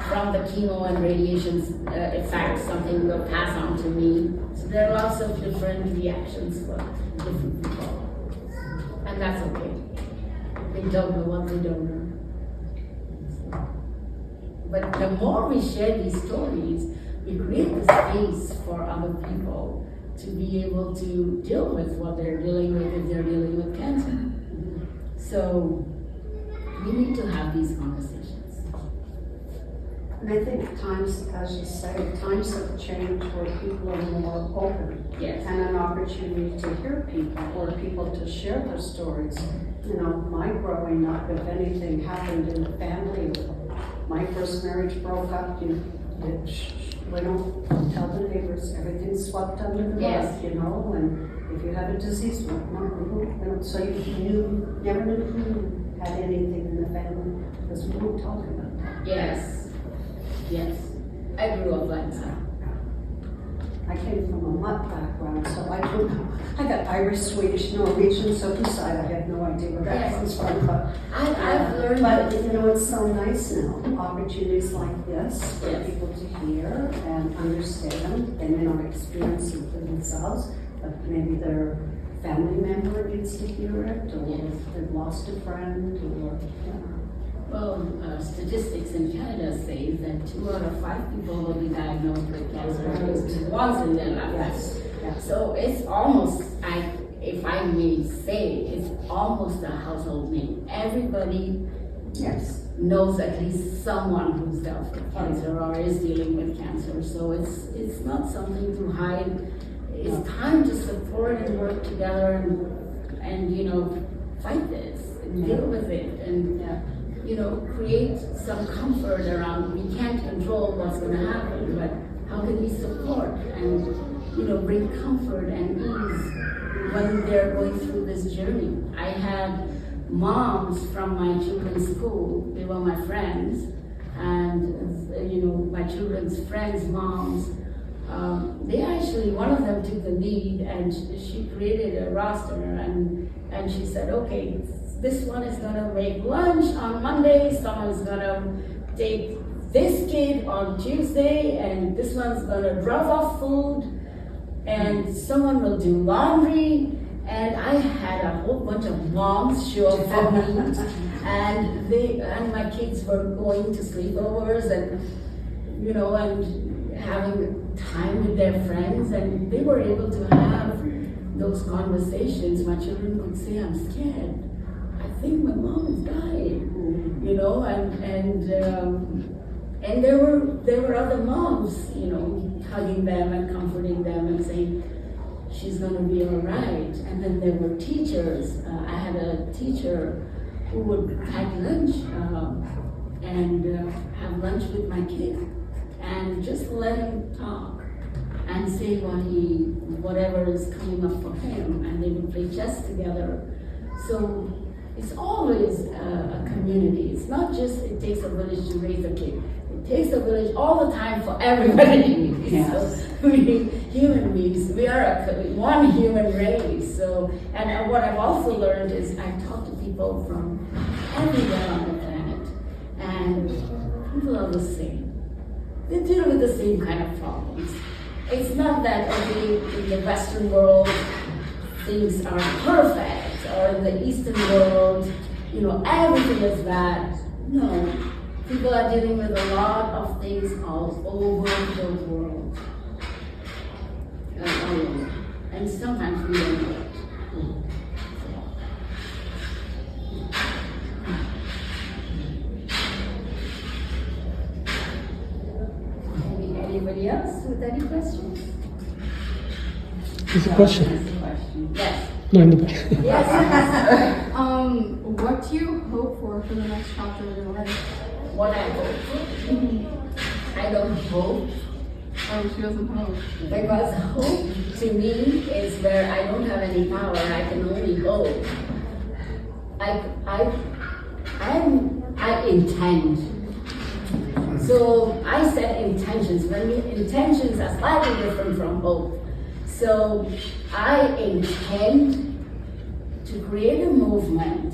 from the chemo and radiation's effect, something will pass on to me. So there are lots of different reactions for different people. And that's okay. They don't know what they don't know. But the more we share these stories, we create the space for other people to be able to deal with what they're dealing with if they're dealing with cancer. So we need to have these conversations.
And I think times, as you say, times have changed where people are more open.
Yes.
And an opportunity to hear people or people to share their stories. My growing up, if anything happened in the family, my first marriage broke up, we don't tell the neighbors, everything's swept under the rug,
Yes.
and if you have a disease, so you never knew who had anything in the family, because we won't talk about that.
Yes. I grew up like that.
I came from a mutt background, so I don't know. I got Irish, Swedish, Norwegian, so whose side I have no idea where that
Yes.
comes from. But
I've learned
But it's so nice now. Opportunities like this for
Yes.
people to hear and understand and experience it for themselves. maybe their family member needs to hear it, or they've lost a friend, or
Well, statistics in Canada say that 2 out of 5 people will be diagnosed with cancer at least once in their lives.
yes.
So it's almost, if I may say, it's almost a household name. Everybody
Yes.
knows at least someone who's dealt with cancer or is dealing with cancer. So it's not something to hide. It's time to support and work together and fight this and deal with it and create some comfort around. We can't control what's going to happen, but how can we support and bring comfort and ease when they're going through this journey? I had moms from my children's school. They were my friends, and my children's friends' moms. They actually, one of them took the lead, and she created a roster, and she said, okay, this one is gonna make lunch on Monday, someone's gonna take this kid on Tuesday, and this one's gonna drop off food, and someone will do laundry. And I had a whole bunch of moms show up for me, and my kids were going to sleepovers and having time with their friends, and they were able to have those conversations. My children could say, "I'm scared. I think my mom is dying," and there were other moms, hugging them and comforting them and saying, "She's going to be all right." And then there were teachers. I had a teacher who would pack lunch and have lunch with my kid and just let him talk and say whatever is coming up for him, and they would play chess together. So it's always a community. It's not just it takes a village to raise a kid. It takes a village all the time for everybody.
Yes.
So human beings, we are one human race. So, and what I've also learned is I talk to people from everywhere on the planet, and people are the same. They deal with the same kind of problems. It's not that in the Western world things are perfect, or in the Eastern world, everything is bad. No, people are dealing with a lot of things all over the world. And sometimes we don't know it. Anybody else with any questions?
There's a question.
Yes.
No, in the back.
Yes.
What do you hope for the next chapter of your life?
What I hope for? I don't hope.
Oh, she doesn't hope.
Because hope to me is where I don't have any power. I can only hope. I intend. So I set intentions. Intentions are slightly different from hope. So I intend to create a movement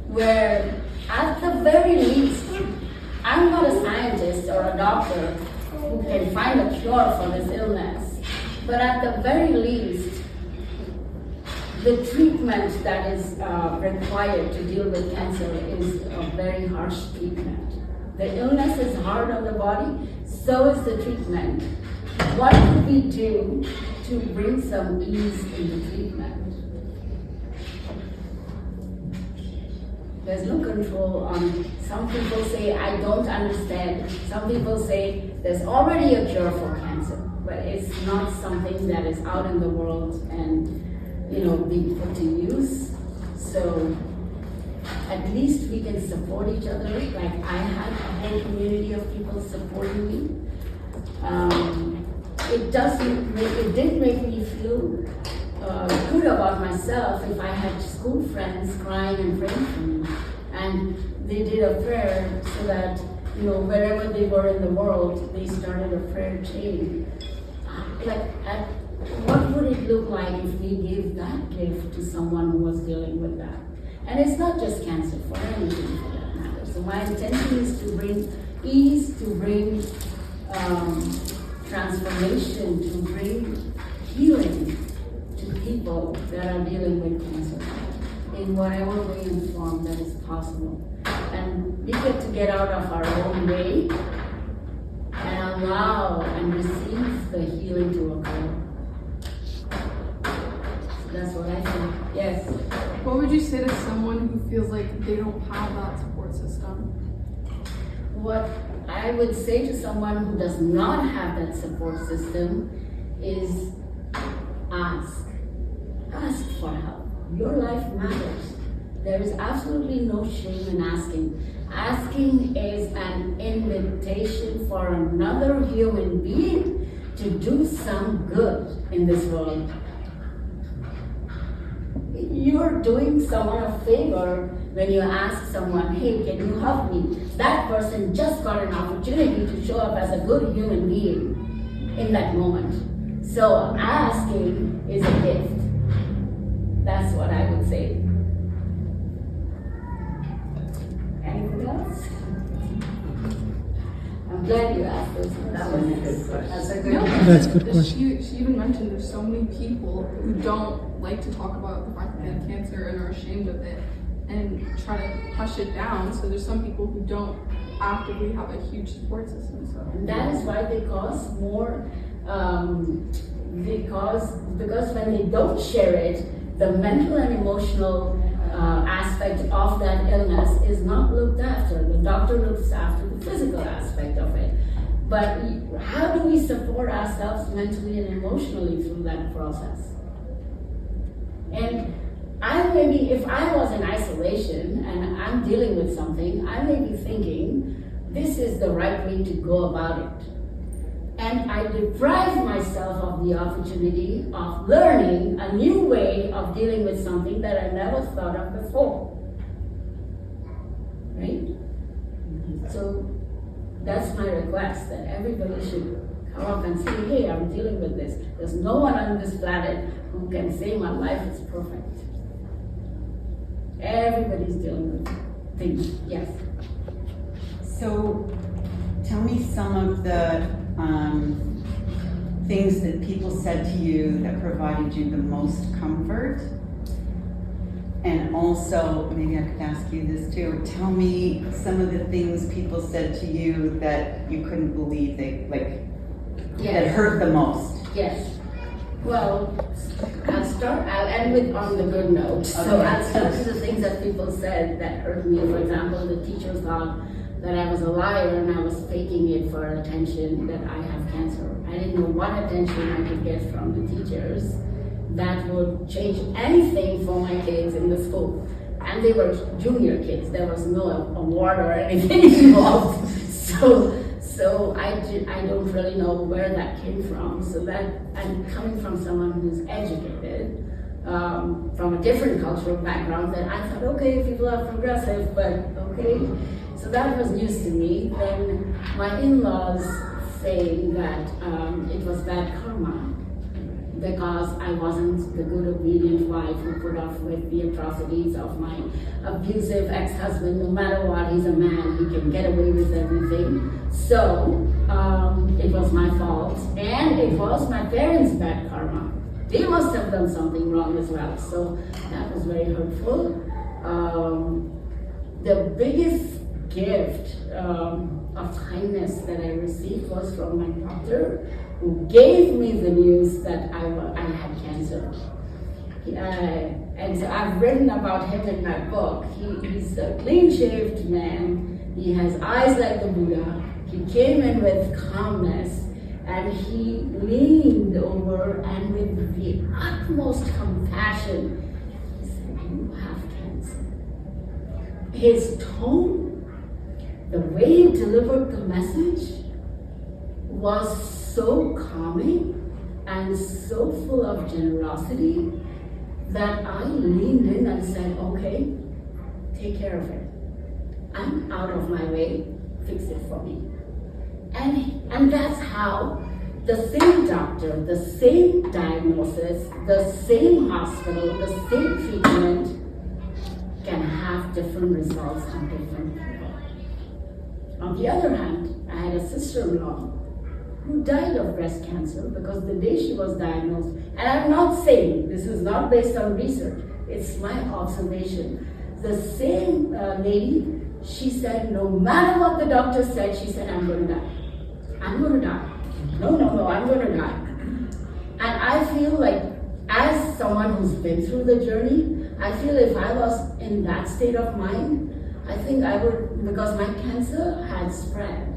where, at the very least, I'm not a scientist or a doctor who can find a cure for this illness, but at the very least, the treatment that is required to deal with cancer is a very harsh treatment. The illness is hard on the body, so is the treatment. What could we do to bring some ease in the treatment? There's no control on, some people say, I don't understand. Some people say, there's already a cure for cancer, but it's not something that is out in the world and, being put to use. So at least we can support each other. Like I had a whole community of people supporting me. It did make me feel good about myself if I had school friends crying and praying for me. And they did a prayer so that, wherever they were in the world, they started a prayer chain. What would it look like if we gave that gift to someone who was dealing with that? And it's not just cancer, for anything for that matter. So my intention is to bring ease, to bring transformation, to bring healing people that are dealing with cancer in whatever way and form that is possible. And we get out of our own way and allow and receive the healing to occur. So that's what I think. Yes.
What would you say to someone who feels like they don't have that support system?
What I would say to someone who does not have that support system is ask. Ask for help. Your life matters. There is absolutely no shame in asking. Asking is an invitation for another human being to do some good in this world. You're doing someone a favor when you ask someone, hey, can you help me? That person just got an opportunity to show up as a good human being in that moment. So asking is a gift. That's what I would say. Anything else? I'm glad you asked this. That was a good question.
That's a good question. She even mentioned there's so many people who don't like to talk about the fact that they have cancer and are ashamed of it and try to hush it down. So there's some people who don't actively have a huge support system. So
and that is why they cause more, because when they don't share it, the mental and emotional aspect of that illness is not looked after. The doctor looks after the physical aspect of it. But how do we support ourselves mentally and emotionally through that process? And if I was in isolation and I'm dealing with something, I may be thinking, this is the right way to go about it. And I deprive myself of the opportunity of learning a new way of dealing with something that I never thought of before. Right? So that's my request, that everybody should come up and say, hey, I'm dealing with this. There's no one on this planet who can say my life is perfect. Everybody's dealing with things. Yes.
So tell me some of the things that people said to you that provided you the most comfort. And also, maybe I could ask you this too, tell me some of the things people said to you that you couldn't believe that hurt the most.
Yes. Well, I'll end on the good note. So I'll start with the things that people said that hurt me. For example, the teacher thought that I was a liar and I was faking it for attention that I have cancer. I didn't know what attention I could get from the teachers that would change anything for my kids in the school. And they were junior kids. There was no award or anything involved. So I don't really know where that came from. So that, and coming from someone who's educated, from a different cultural background, that I thought, okay, people are progressive, but okay. So that was news to me. Then my in-laws saying that it was bad karma because I wasn't the good, obedient wife who put up with the atrocities of my abusive ex-husband. No matter what, he's a man, he can get away with everything. So it was my fault, and it was my parents' bad karma. They must have done something wrong as well. So that was very hurtful. The biggest gift of kindness that I received was from my doctor, who gave me the news that I had cancer. And so I've written about him in my book. He's a clean-shaved man. He has eyes like the Buddha. He came in with calmness, and he leaned over and with the utmost compassion, he said, you have cancer. His tone, the way he delivered the message was so calming and so full of generosity that I leaned in and said, okay, take care of it. I'm out of my way, fix it for me. And that's how the same doctor, the same diagnosis, the same hospital, the same treatment can have different results on different people. On the other hand, I had a sister-in-law who died of breast cancer because the day she was diagnosed, and I'm not saying, this is not based on research, it's my observation. The same lady, she said, no matter what the doctor said, she said, I'm going to die. I'm going to die. No, I'm going to die. And I feel like, as someone who's been through the journey, I feel if I was in that state of mind, I think I would, because my cancer had spread.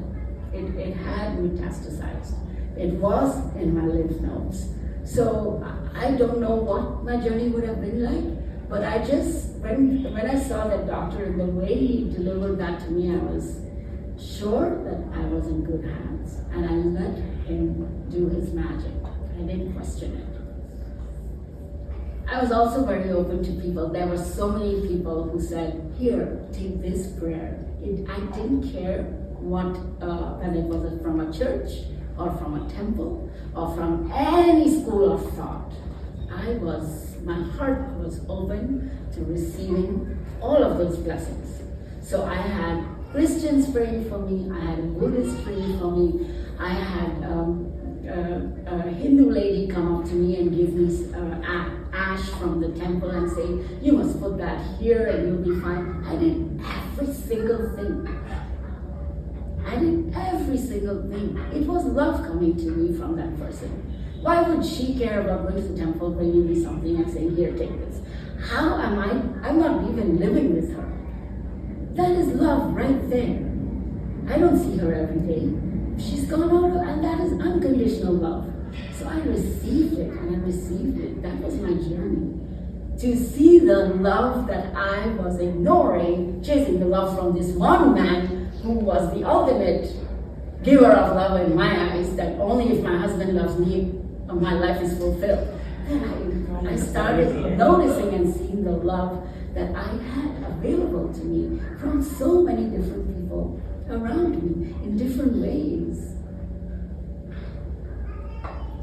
It had metastasized. It was in my lymph nodes. So I don't know what my journey would have been like, but I just, when I saw that doctor and the way he delivered that to me, I was sure that I was in good hands. And I let him do his magic. I didn't question it. I was also very open to people. There were so many people who said, here, take this prayer. I didn't care what, whether it was from a church or from a temple or from any school of thought. My heart was open to receiving all of those blessings. So I had Christians praying for me, I had Buddhists praying for me, I had a Hindu lady come up to me and give me ash from the temple and say, you must put that here and you'll be fine. I did every single thing. It was love coming to me from that person. Why would she care about going to the temple, bringing me something and saying, here, take this? How am I'm not even living with her. That is love right there. I don't see her every day. She's gone out, and that is unconditional love. So I received it, and I received it. That was my journey. To see the love that I was ignoring, chasing the love from this one man who was the ultimate giver of love in my eyes, that only if my husband loves me, my life is fulfilled. Then I started noticing and seeing the love that I had available to me from so many different people around me in different ways.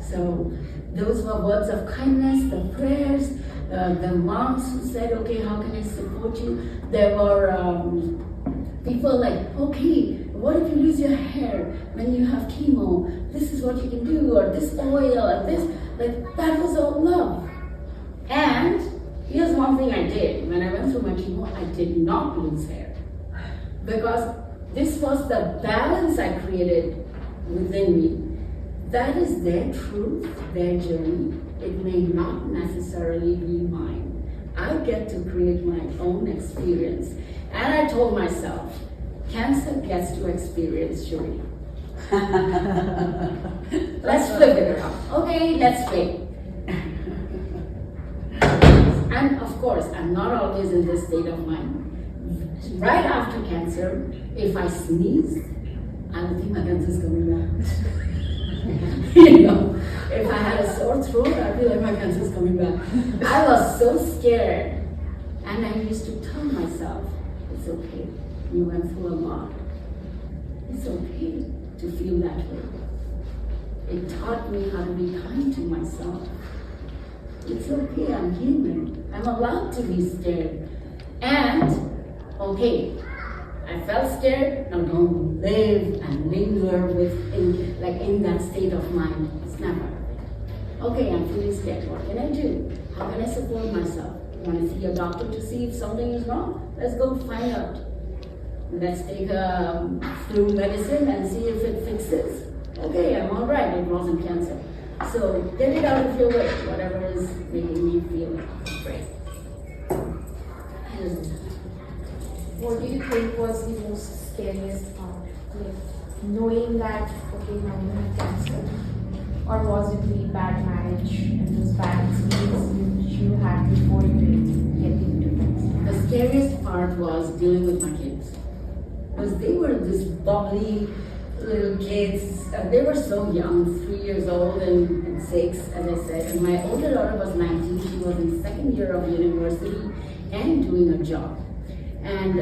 So those were words of kindness, the prayers, the moms who said, okay, how can I support you? There were people like, okay, what if you lose your hair when you have chemo? This is what you can do, or this oil, or this. Like, that was all love. And here's one thing I did. When I went through my chemo, I did not lose hair. Because this was the balance I created within me. That is their truth, their journey. It may not necessarily be mine. I get to create my own experience. And I told myself, cancer gets to experience Shirin. Let's flip it around. Okay, let's flip. And of course, I'm not always in this state of mind. Right after cancer, if I sneeze, I don't think my cancer is coming back. If I had a sore throat, I feel like my cancer is coming back. I was so scared. And I used to tell myself, it's okay. You went through a lot. It's okay to feel that way. It taught me how to be kind to myself. It's okay, I'm human. I'm allowed to be scared. And, okay, I felt scared, now don't live and linger in that state of mind. It's never. Okay, I'm feeling scared. What can I do? How can I support myself? Want to see a doctor to see if something is wrong? Let's go find out. Let's take a flu medicine and see if it fixes. Okay, I'm all right. It wasn't cancer. So get it out of your way, whatever is making me feel afraid.
What do you think was the most scariest part? Like knowing that, okay, now you have cancer? Or was it the bad marriage and those bad experiences which you had before you get into cancer?
The scariest part was dealing with my kids. Because they were this bubbly little kids. They were so young, 3 years old and 6, as I said. And my older daughter was 19. She was in second year of university and doing a job. And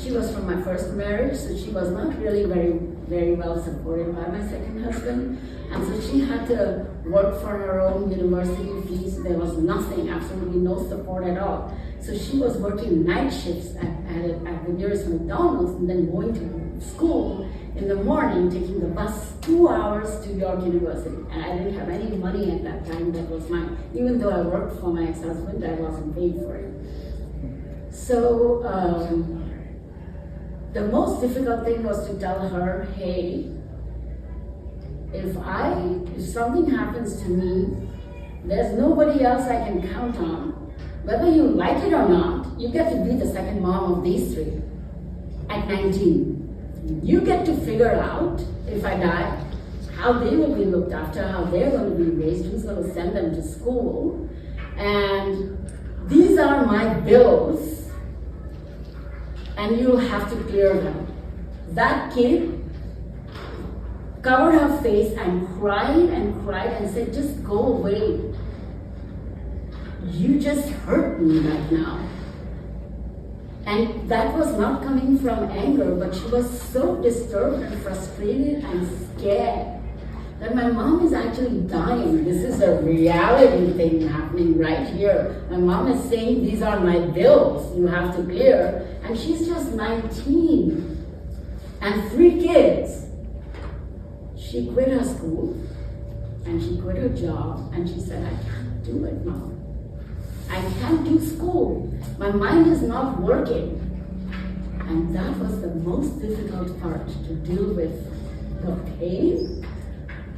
she was from my first marriage, so she was not really very well supported by my second husband. And so she had to work for her own university fees. There was nothing, absolutely no support at all. So she was working night shifts at the nearest McDonald's and then going to school in the morning, taking the bus 2 hours to York University. And I didn't have any money at that time that was mine. Even though I worked for my ex-husband, I wasn't paid for it. So the most difficult thing was to tell her, hey, if something happens to me, there's nobody else I can count on. Whether you like it or not, you get to be the second mom of these three at 19. You get to figure out, if I die, how they will be looked after, how they're going to be raised, who's going to send them to school. And these are my bills, and you'll have to clear them. That kid covered her face and cried and said, just go away. You just hurt me right now. And that was not coming from anger, but she was so disturbed and frustrated and scared that my mom is actually dying. This is a reality thing happening right here. My mom is saying, these are my bills you have to clear. And she's just 19 and 3 kids. She quit her school and she quit her job and she said, I can't do it, Mom. I can't do school. My mind is not working. And that was the most difficult part, to deal with the pain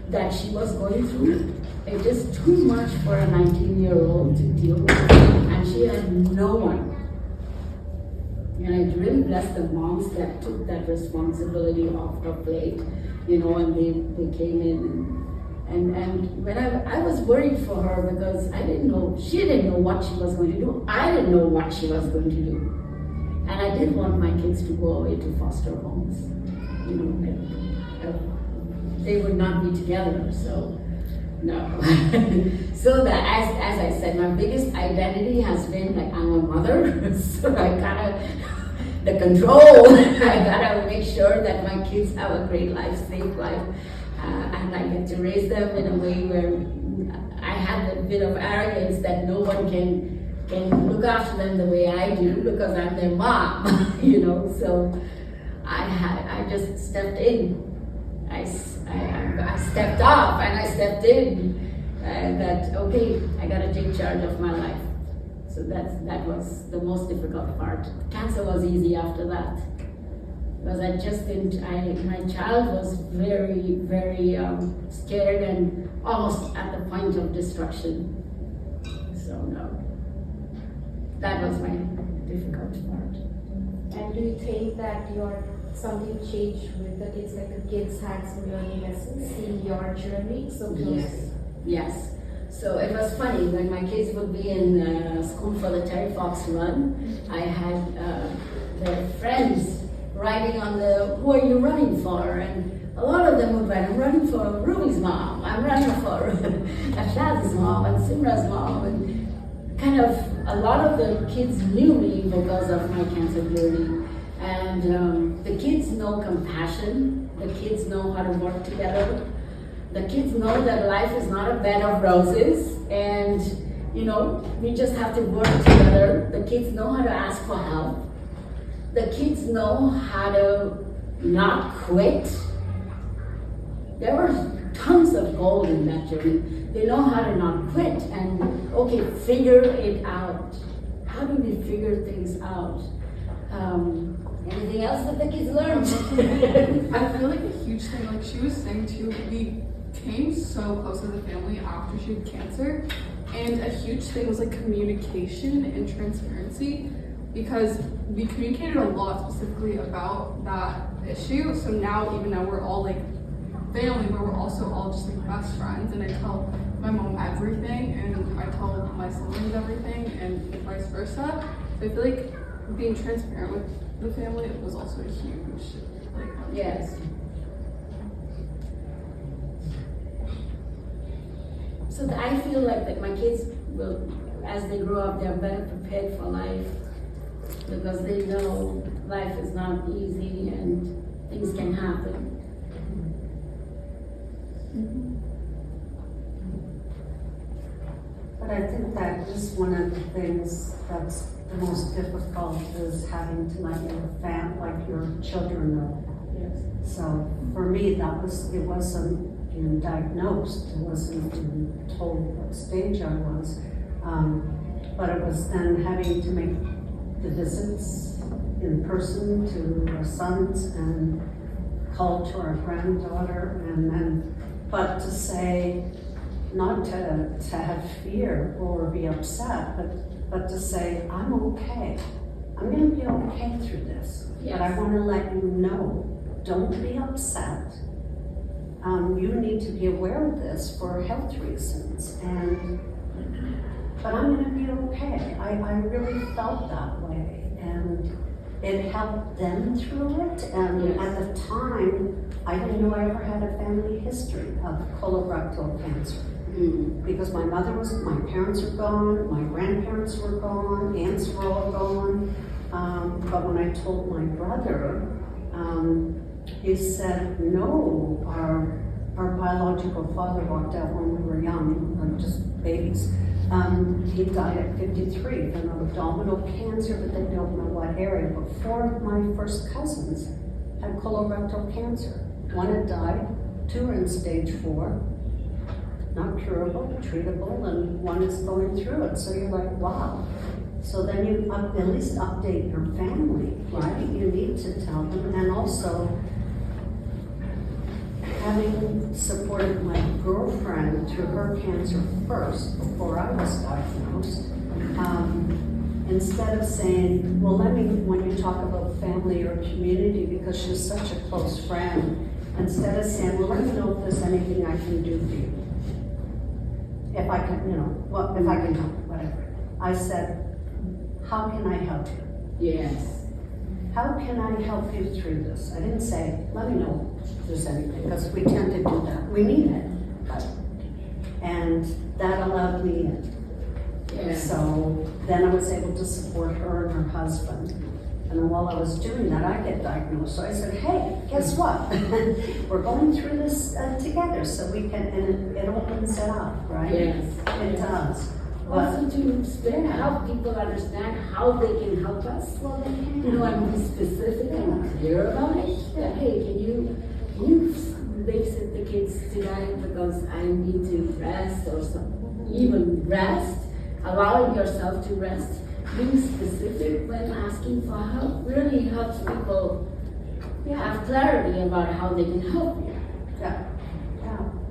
that she was going through. It is too much for a 19-year-old to deal with. And she had no one. And I really bless the moms that took that responsibility off her plate, you know, and they came in. And when I was worried for her because I didn't know, she didn't know what she was going to do. I didn't know what she was going to do. And I didn't want my kids to go away to foster homes. You know, they would not be together, so no. So that, as I said, my biggest identity has been like, I'm a mother, so I gotta, the control, I gotta make sure that my kids have a great life, safe life. And I get to raise them in a way where I have a bit of arrogance that no one can look after them the way I do because I'm their mom, you know. So I just stepped in. I stepped off and I stepped in. That okay, I gotta take charge of my life. So that was the most difficult part. Cancer was easy after that. Because I just didn't, my child was very, very scared and almost at the point of destruction. So no, that was my difficult part.
And do you think that something changed with the kids, like the kids had some learning lessons, seeing your journey so close?
Yes. So it was funny, when my kids would be in school for the Terry Fox run, I had their friends writing on who are you running for? And a lot of them would write, I'm running for Ruby's mom, I'm running for Ashad's mom and Simra's mom. And kind of a lot of the kids knew me because of my cancer journey. And the kids know compassion, the kids know how to work together. The kids know that life is not a bed of roses and, you know, we just have to work together. The kids know how to ask for help. The kids know how to not quit. There were tons of gold in that journey. They know how to not quit and, okay, figure it out. How do we figure things out? Anything else that the kids learned?
I feel like a huge thing, like she was saying too, we came so close as a family after she had cancer, and a huge thing was like communication and transparency, because we communicated a lot specifically about that issue. So now, even now, we're all like family, but we're also all just like best friends, and I tell my mom everything, and I tell my siblings everything, and vice versa. So I feel like being transparent with the family was also a huge, like,
yes. So I feel like that my kids will, as they grow up, they're better prepared for life because they know life is not easy and things can happen.
But I think that is one of the things that's the most difficult, is having to let your your children know
Yes.
So for me, it wasn't being diagnosed, it wasn't being told what stage I was, but it was then having to make the visits in person to our sons and call to our granddaughter, and then, but to say, not to have fear or be upset, but to say, I'm okay. I'm gonna be okay through this. But I wanna let you know, don't be upset. You need to be aware of this for health reasons, but I'm gonna be okay. I really felt that way, and it helped them through it. And at the time, I didn't know I ever had a family history of colorectal cancer. Because my parents are gone, my grandparents were gone, aunts were all gone. But when I told my brother, he said, no, our biological father walked out when we were young, like just babies. He died at 53 from abdominal cancer, but they don't know what area. But four of my first cousins had colorectal cancer. One had died, two are in stage 4. Not curable, treatable, and one is going through it. So you're like, wow. So then you at least update your family, right? You need to tell them. And also, having supported my girlfriend through her cancer first, before I was diagnosed, instead of saying, well, when you talk about family or community, because she's such a close friend, instead of saying, well, let me know if there's anything I can do for you. If I can, if I can help, whatever. I said, how can I help you?
Yes.
How can I help you through this? I didn't say, let me know if there's anything, because we tend to do that. We need it. And that allowed me in.
Yes.
So then I was able to support her and her husband. And while I was doing that, I get diagnosed. So I said, hey, guess what? We're going through this together, so we can, and it opens it up, right?
Yes.
It does.
Also to help people understand how they can help us.
Well, they can.
And be specific and clear about it. That, hey, can you babysit the kids tonight because I need to rest or something. Even rest, allowing yourself to rest. Being specific when asking for help really helps people have clarity about how they can help you.
Yeah.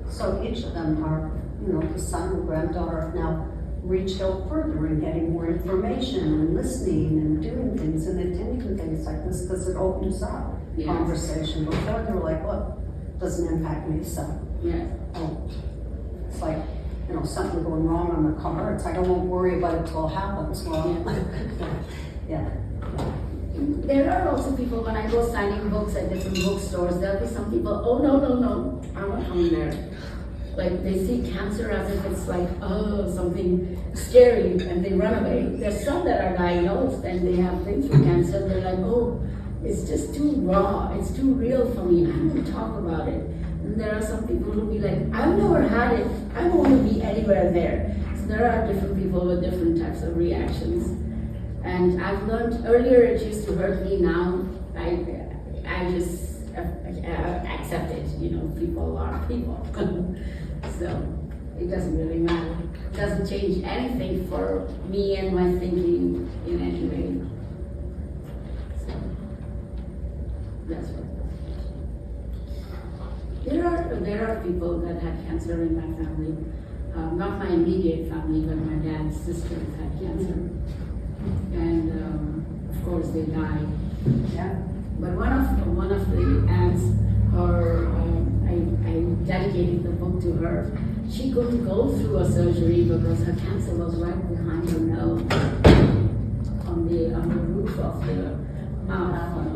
So each of them are, the son and granddaughter have now reached out further and getting more information and listening and doing things and attending things like this because it opens up conversation. Before they were like, well, doesn't impact me, so. Oh, it's like, something going wrong on the car. It's like, I won't worry about it till it happens. Well, yeah.
There are also people, when I go signing books at different bookstores, there'll be some people, oh, no, I'm not coming there. Like, they see cancer as if it's like, oh, something scary, and they run away. There's some that are diagnosed and they have been through cancer, and they're like, oh, it's just too raw, it's too real for me, I don't want to talk about it. And there are some people who be like, I've never had it, I don't want to be anywhere there. So there are different people with different types of reactions. And I've learned, earlier it used to hurt me, now I just accept it, people are people. So it doesn't really matter. It doesn't change anything for me and my thinking in any way. So that's what. There are people that had cancer in my family. Not my immediate family, but my dad's sisters had cancer. And of course they died.
Yeah.
But one of the aunts, I dedicated the book to her. She couldn't go through a surgery because her cancer was right behind her nose, on the roof of the mouth,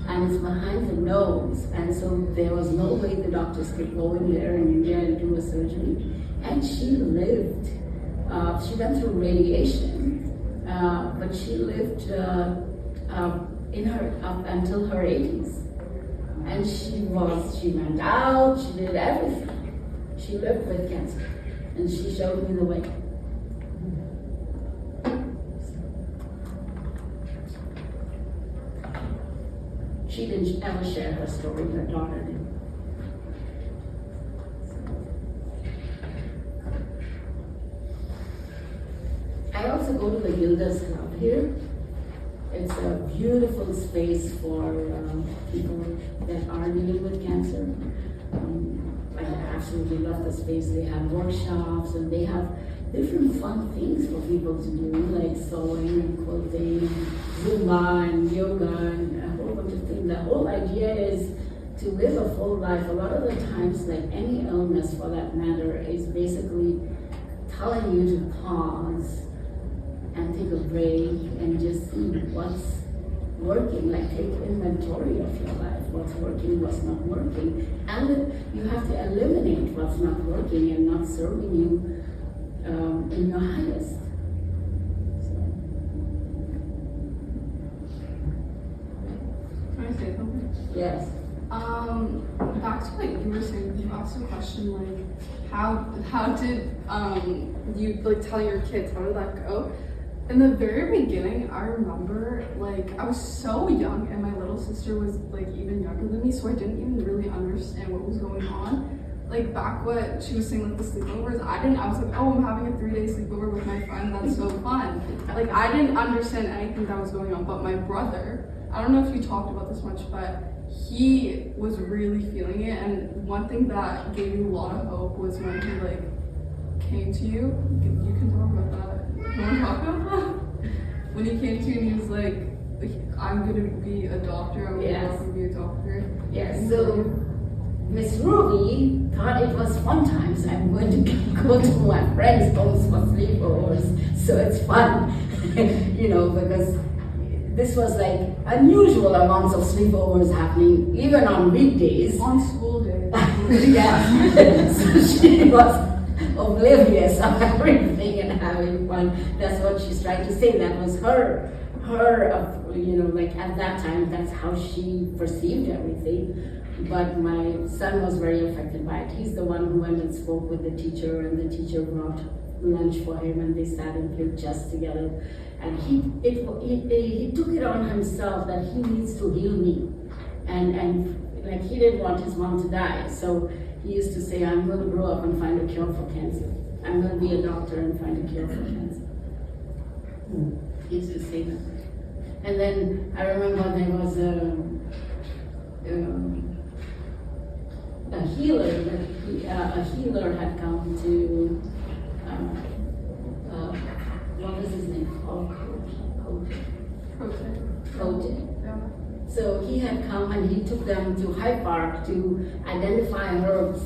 and it's behind the nose. And so there was no way the doctors could go in there in India and do a surgery. And she lived. She went through radiation, but she lived up until her 80s. And she went out, she did everything. She lived with cancer, and she showed me the way. she didn't ever share her story, her daughter did. I also go to the Gilda's Club here. It's a beautiful space for people that are dealing with cancer. I absolutely love the space. They have workshops and they have different fun things for people to do, like sewing and quilting, Zumba and yoga and a whole bunch of things. The whole idea is to live a full life. A lot of the times, like any illness for that matter, is basically telling you to pause and take a break and just see what's working, like take inventory of your life, what's working, what's not working, and you have to eliminate what's not working and not serving you in your highest.
Can I say something?
Yes.
Back to what you were saying, you asked a question like, how did you like tell your kids, how did that go? In the very beginning, I remember like I was so young and my little sister was like even younger than me, so I didn't even really understand what was going on. Like back what she was saying with the sleepovers, I was like, oh, I'm having a 3-day sleepover with my friend, that's so fun. Like I didn't understand anything that was going on, but my brother, I don't know if you talked about this much, but he was really feeling it, and one thing that gave me a lot of hope was when he like came to you. You can talk about that. You want to talk about that? When he came to you and he was like, I'm gonna be a doctor, I'm gonna be a doctor.
Yes, so Miss Ruby thought it was fun times. I'm going to go to my friends' homes for sleepovers, so it's fun, because this was like unusual amounts of sleepovers happening, even on weekdays.
On school days.
Yeah. So she was oblivious of everything and having fun. That's what she's trying to say. That was her, like at that time, that's how she perceived everything. But my son was very affected by it. He's the one who went and spoke with the teacher, and the teacher brought lunch for him, and they sat and played chess together. And he took it on himself that he needs to heal me, and like he didn't want his mom to die. So he used to say, I'm going to grow up and find a cure for cancer. I'm going to be a doctor and find a cure for cancer. He used to say that. And then I remember there was a healer had come to, what was his name? Cote. So he had come and he took them to Hyde Park to identify herbs.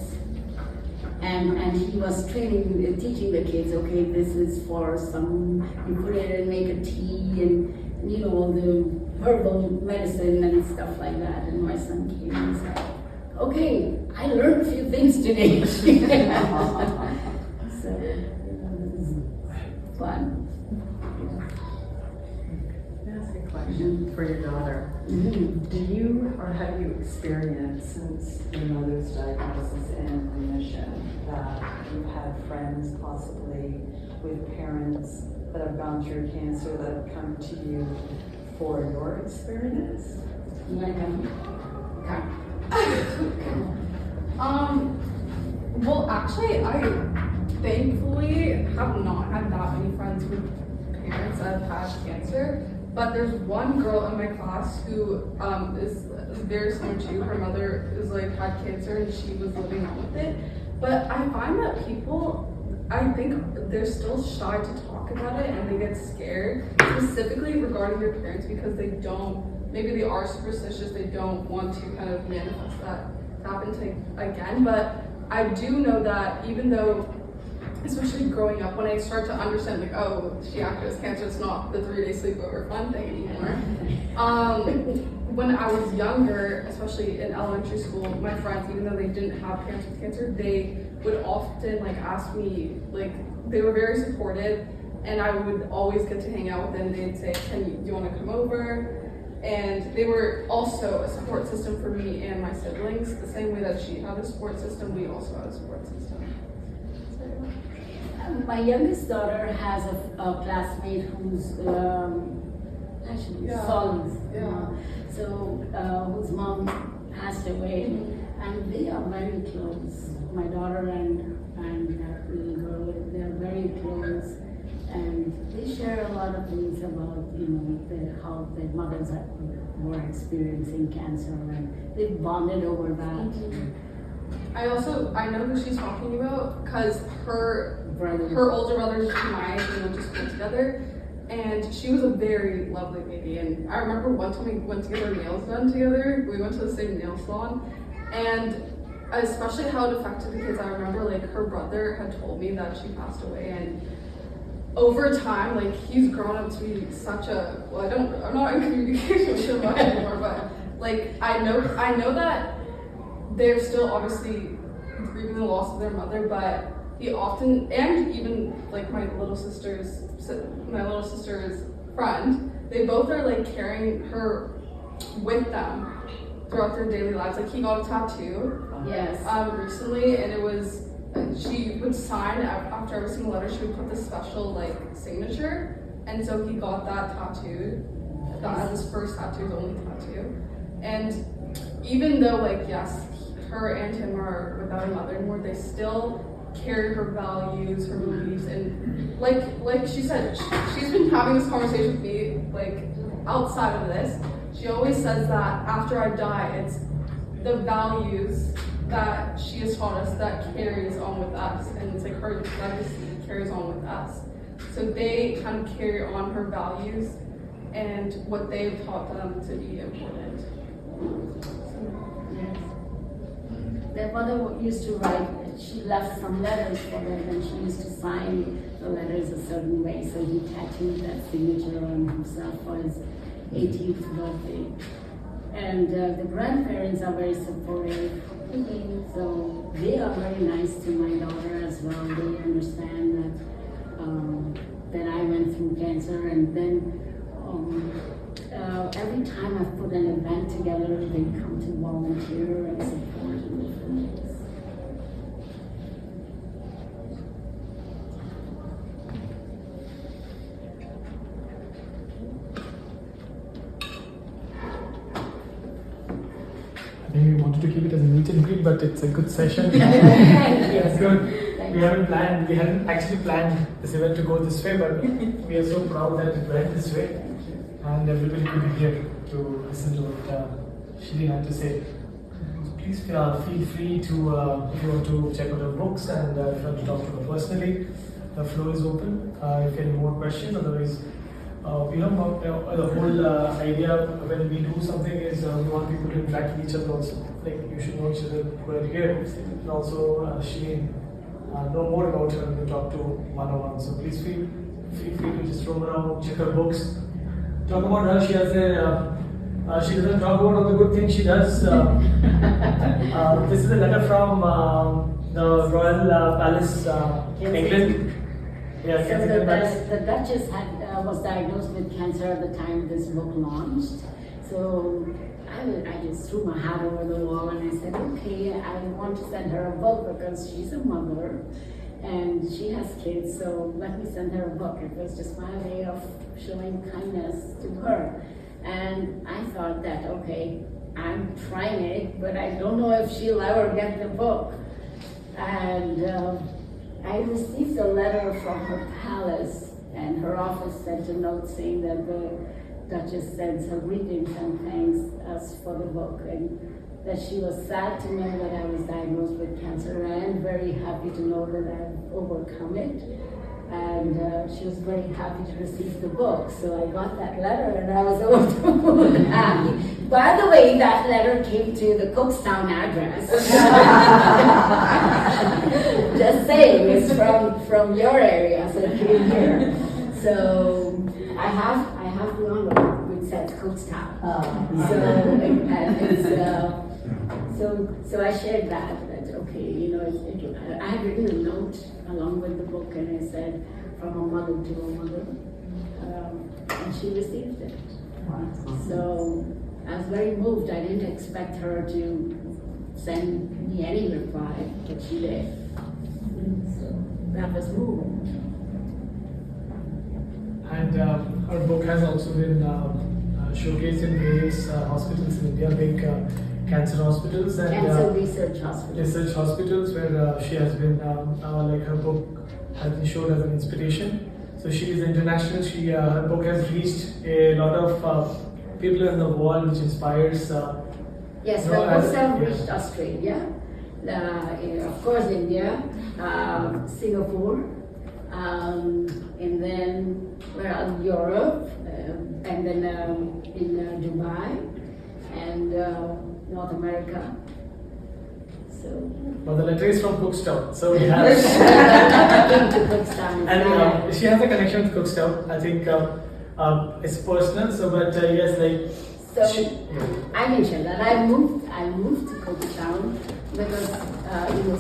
And he was teaching the kids, okay, this is for some, you put it and make a tea and the herbal medicine and stuff like that. And my son came and said, okay, I learned a few things today. So, this is fun.
Question for your daughter. Do you or have you experienced since your mother's diagnosis and remission that you've had friends possibly with parents that have gone through cancer that have come to you for your experience?
You want to come?
Well, actually, I thankfully have not had that many friends with parents that have had cancer. But there's one girl in my class who is very similar to you. Her mother had cancer and she was living on with it. But I find that people, I think they're still shy to talk about it and they get scared, specifically regarding their parents, because maybe they are superstitious, they don't want to kind of manifest that happen again. But I do know that even though, especially growing up, when I start to understand, she actually has cancer, it's not the 3-day sleepover fun thing anymore. When I was younger, especially in elementary school, my friends, even though they didn't have parents with cancer, they would often ask me, they were very supportive, and I would always get to hang out with them. They'd say, do you want to come over? And they were also a support system for me and my siblings. The same way that she had a support system, we also had a support system.
My youngest daughter has a classmate who's actually,
Yeah.
sons,
Yeah.
whose mom passed away, and they are very close. My daughter and that little girl, they are very close, and they share a lot of things about how their mothers were experiencing cancer, and they bonded over that.
I know who she's talking about because her
Brother.
older brothers and my age went to school together, and she was a very lovely lady. And I remember one time we went to get our nails done together. We went to the same nail salon, and especially how it affected the kids. I remember like her brother had told me that she passed away, and over time, like he's grown up to be such a I'm not in communication with him much anymore, but like I know that they're still obviously grieving the loss of their mother, but he often, and even like my little sister's friend, they both are like carrying her with them throughout their daily lives. Like he got a tattoo
Yes.
recently, and it was she would sign after every single letter. She would put this special like signature, and so he got that tattooed. That was his first tattoo, his only tattoo. And even though like yes, her and him are without a mother anymore, they still carry her values, her beliefs, and like she said, she's been having this conversation with me like outside of this. She always says that after I die, it's the values that she has taught us that carries on with us, and it's like her legacy carries on with us. So they kind of carry on her values and what they've taught them to be important.
Yes. Their mother used to write, she left some letters for them, and she used to sign the letters a certain way, so he tattooed that signature on himself for his 18th birthday. And the grandparents are very supportive, so they are very nice to my daughter as well. They understand that I went through cancer, and then every time I've put an event together, they come to volunteer and support in different ways.
I think we wanted to keep it as a meet and greet, but it's a good session.
Yes.
Good. We hadn't actually planned this event to go this way, but we are so proud that it went this way. And everybody could be here to listen to what Shirin had to say. So please feel free to, if you want to check out her books, and if you want to talk to her personally, the floor is open. If you have any more questions, otherwise, the whole idea when we do something is we want people to interact with each other also. Like you should know each other who are here, and also Shirin, know more about her when you talk to one-on-one. So please feel free to just roam around, check her books. Talk about her. She doesn't talk about all the good things she does. This is a letter from the Royal Palace, England. Yeah,
So the Duchess was diagnosed with cancer at the time this book launched. So I just threw my hat over the wall, and I said, okay, I want to send her a book because she's a mother and she has kids, so let me send her a book. It was just my way of showing kindness to her. And I thought that, okay, I'm trying it, but I don't know if she'll ever get the book. And I received a letter from her palace, and her office sent a note saying that the Duchess sends her greetings and thanks us for the book, and that she was sad to know that I was diagnosed with cancer, and very happy to know that I've overcome it. And she was very happy to receive the book. So I got that letter, and I was over the moon happy. By the way, that letter came to the Cookstown address. Just saying, it's from your area, so it came here. So I have the envelope which says Cookstown. So I shared that okay, I had written a note along with the book, and I said, from a mother to a mother, and she received it. So I was very moved. I didn't expect her to send me any reply, but she did. So that was moving.
And her book has also been showcased in various hospitals in India, big cancer hospitals and
Cancer research hospital.
research hospitals where she has been, like her book has been showed as an inspiration. So she is international. Her book has reached a lot of people in the world, which inspires.
Yes,
No,
my books
as-
have
yeah.
reached Australia, of course India, Singapore, and then Europe, and then in Dubai, and North America. So
But the letter is from Cookstown, so we have.
into Pakistan.
And she has a connection with Cookstown. I think it's personal. So, but yes, like.
So
yeah.
I mentioned that I moved to Cookstown because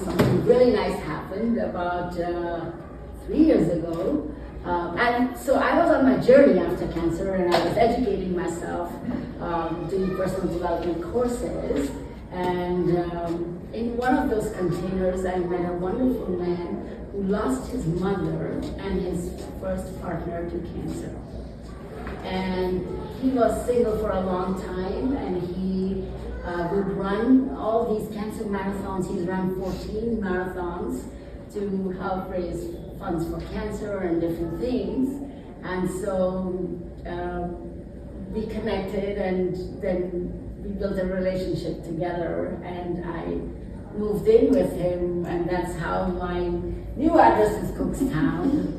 something really nice happened about 3 years ago. And so I was on my journey after cancer and I was educating myself, doing personal development courses. And in one of those containers, I met a wonderful man who lost his mother and his first partner to cancer. And he was single for a long time, and he would run all these cancer marathons. He's run 14 marathons to help raise funds for cancer and different things. And so we connected, and then we built a relationship together, and I moved in with him, and that's how my new address is Cookstown.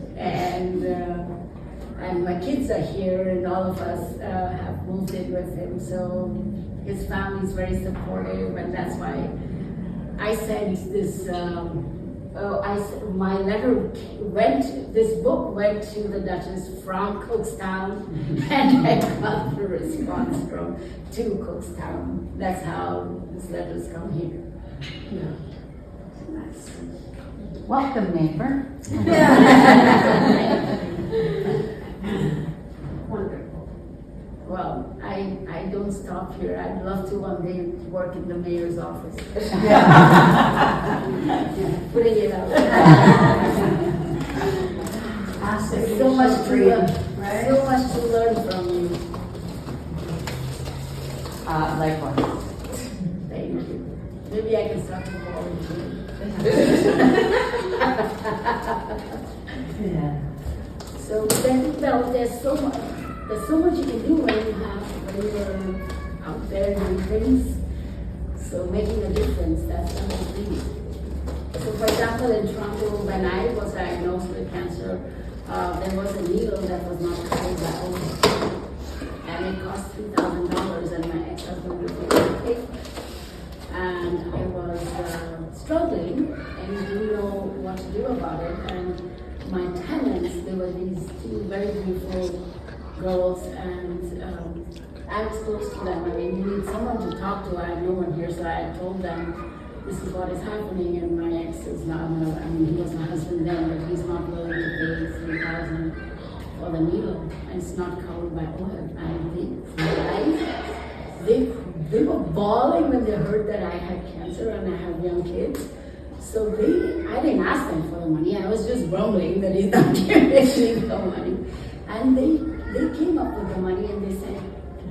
And my kids are here, and all of us have moved in with him. So his family is very supportive, and that's why I sent this. My letter this book went to the Duchess from Cookstown, and I got the response to Cookstown. That's how these letters come here. Yeah. Nice.
Welcome, neighbor.
Wonderful. Well, I don't stop here. I'd love to one day work in the mayor's office. Putting it out. There's so much to learn.
Right?
So much to learn from you.
Likewise.
Thank you. Maybe I can start to volunteer.
Yeah.
So then, well, there's so much you can do when you're out there doing things. So making a difference, that's the whole thing. So for example, in Toronto, when I was diagnosed with cancer, there was a needle that was not covered by OHIP. And it cost $3,000, and my ex-husband refused to pay for it. And I was struggling and didn't know what to do about it. And my tenants, there were these two very beautiful girls, and I was close to them. I mean, you need someone to talk to. I have no one here, so I told them, this is what is happening, and my ex is not, he was my husband then, but he's not willing to pay $3,000 for the needle, and it's not covered by OHIP. And they were bawling when they heard that I had cancer and I have young kids. So I didn't ask them for the money. I was just grumbling that he's not giving me the money. And they came up with the money and they said,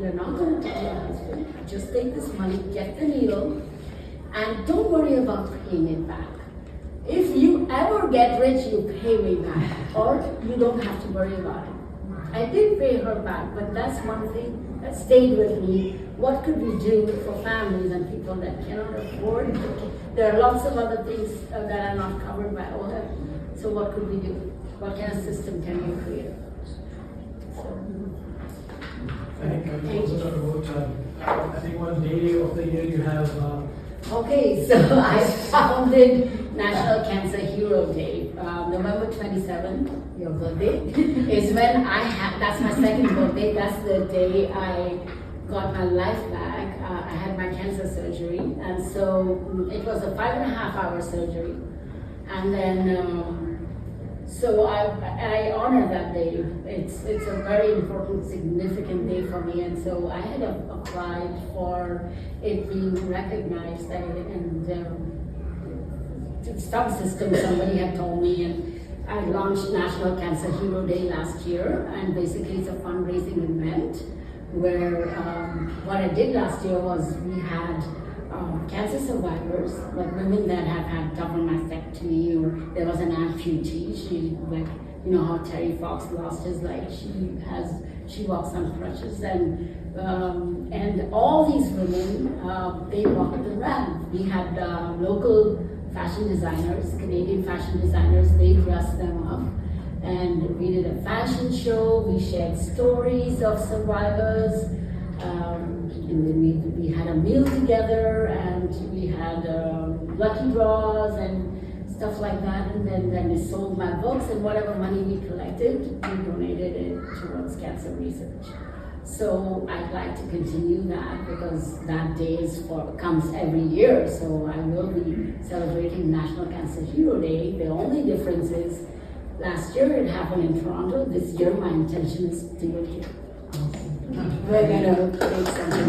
you're not going to tell your husband. Just take this money, get the needle, and don't worry about paying it back. If you ever get rich, you pay me back, or you don't have to worry about it. I did pay her back, but that's one thing that stayed with me. What could we do for families and people that cannot afford? There are lots of other things that are not covered by OHIP. So what could we do? What kind of system can we create?
I think we also talk about, I think one day of the year you have.
Okay, so I founded National Cancer Hero Day. November 27th, your birthday, is when that's my second birthday. That's the day I got my life back. I had my cancer surgery, and so it was a 5.5-hour surgery. And then, so I honor that day. It's a very important, significant day for me, and so I had applied for it being recognized, and some system somebody had told me, and I launched National Cancer Hero Day last year, and basically it's a fundraising event where what I did last year was we had cancer survivors, like women that have had double mastectomy, or there was an amputee. She, like, you know how Terry Fox lost his leg. She walks on crutches, and all these women they walked the ramp. We had local fashion designers, Canadian fashion designers. They dressed them up, and we did a fashion show. We shared stories of survivors. And then we had a meal together, and we had lucky draws and stuff like that. And then we sold my books, and whatever money we collected, we donated it towards cancer research. So I'd like to continue that because that day comes every year. So I will be celebrating National Cancer Hero Day. The only difference is last year it happened in Toronto. This year my intention is to do it here. We're gonna create something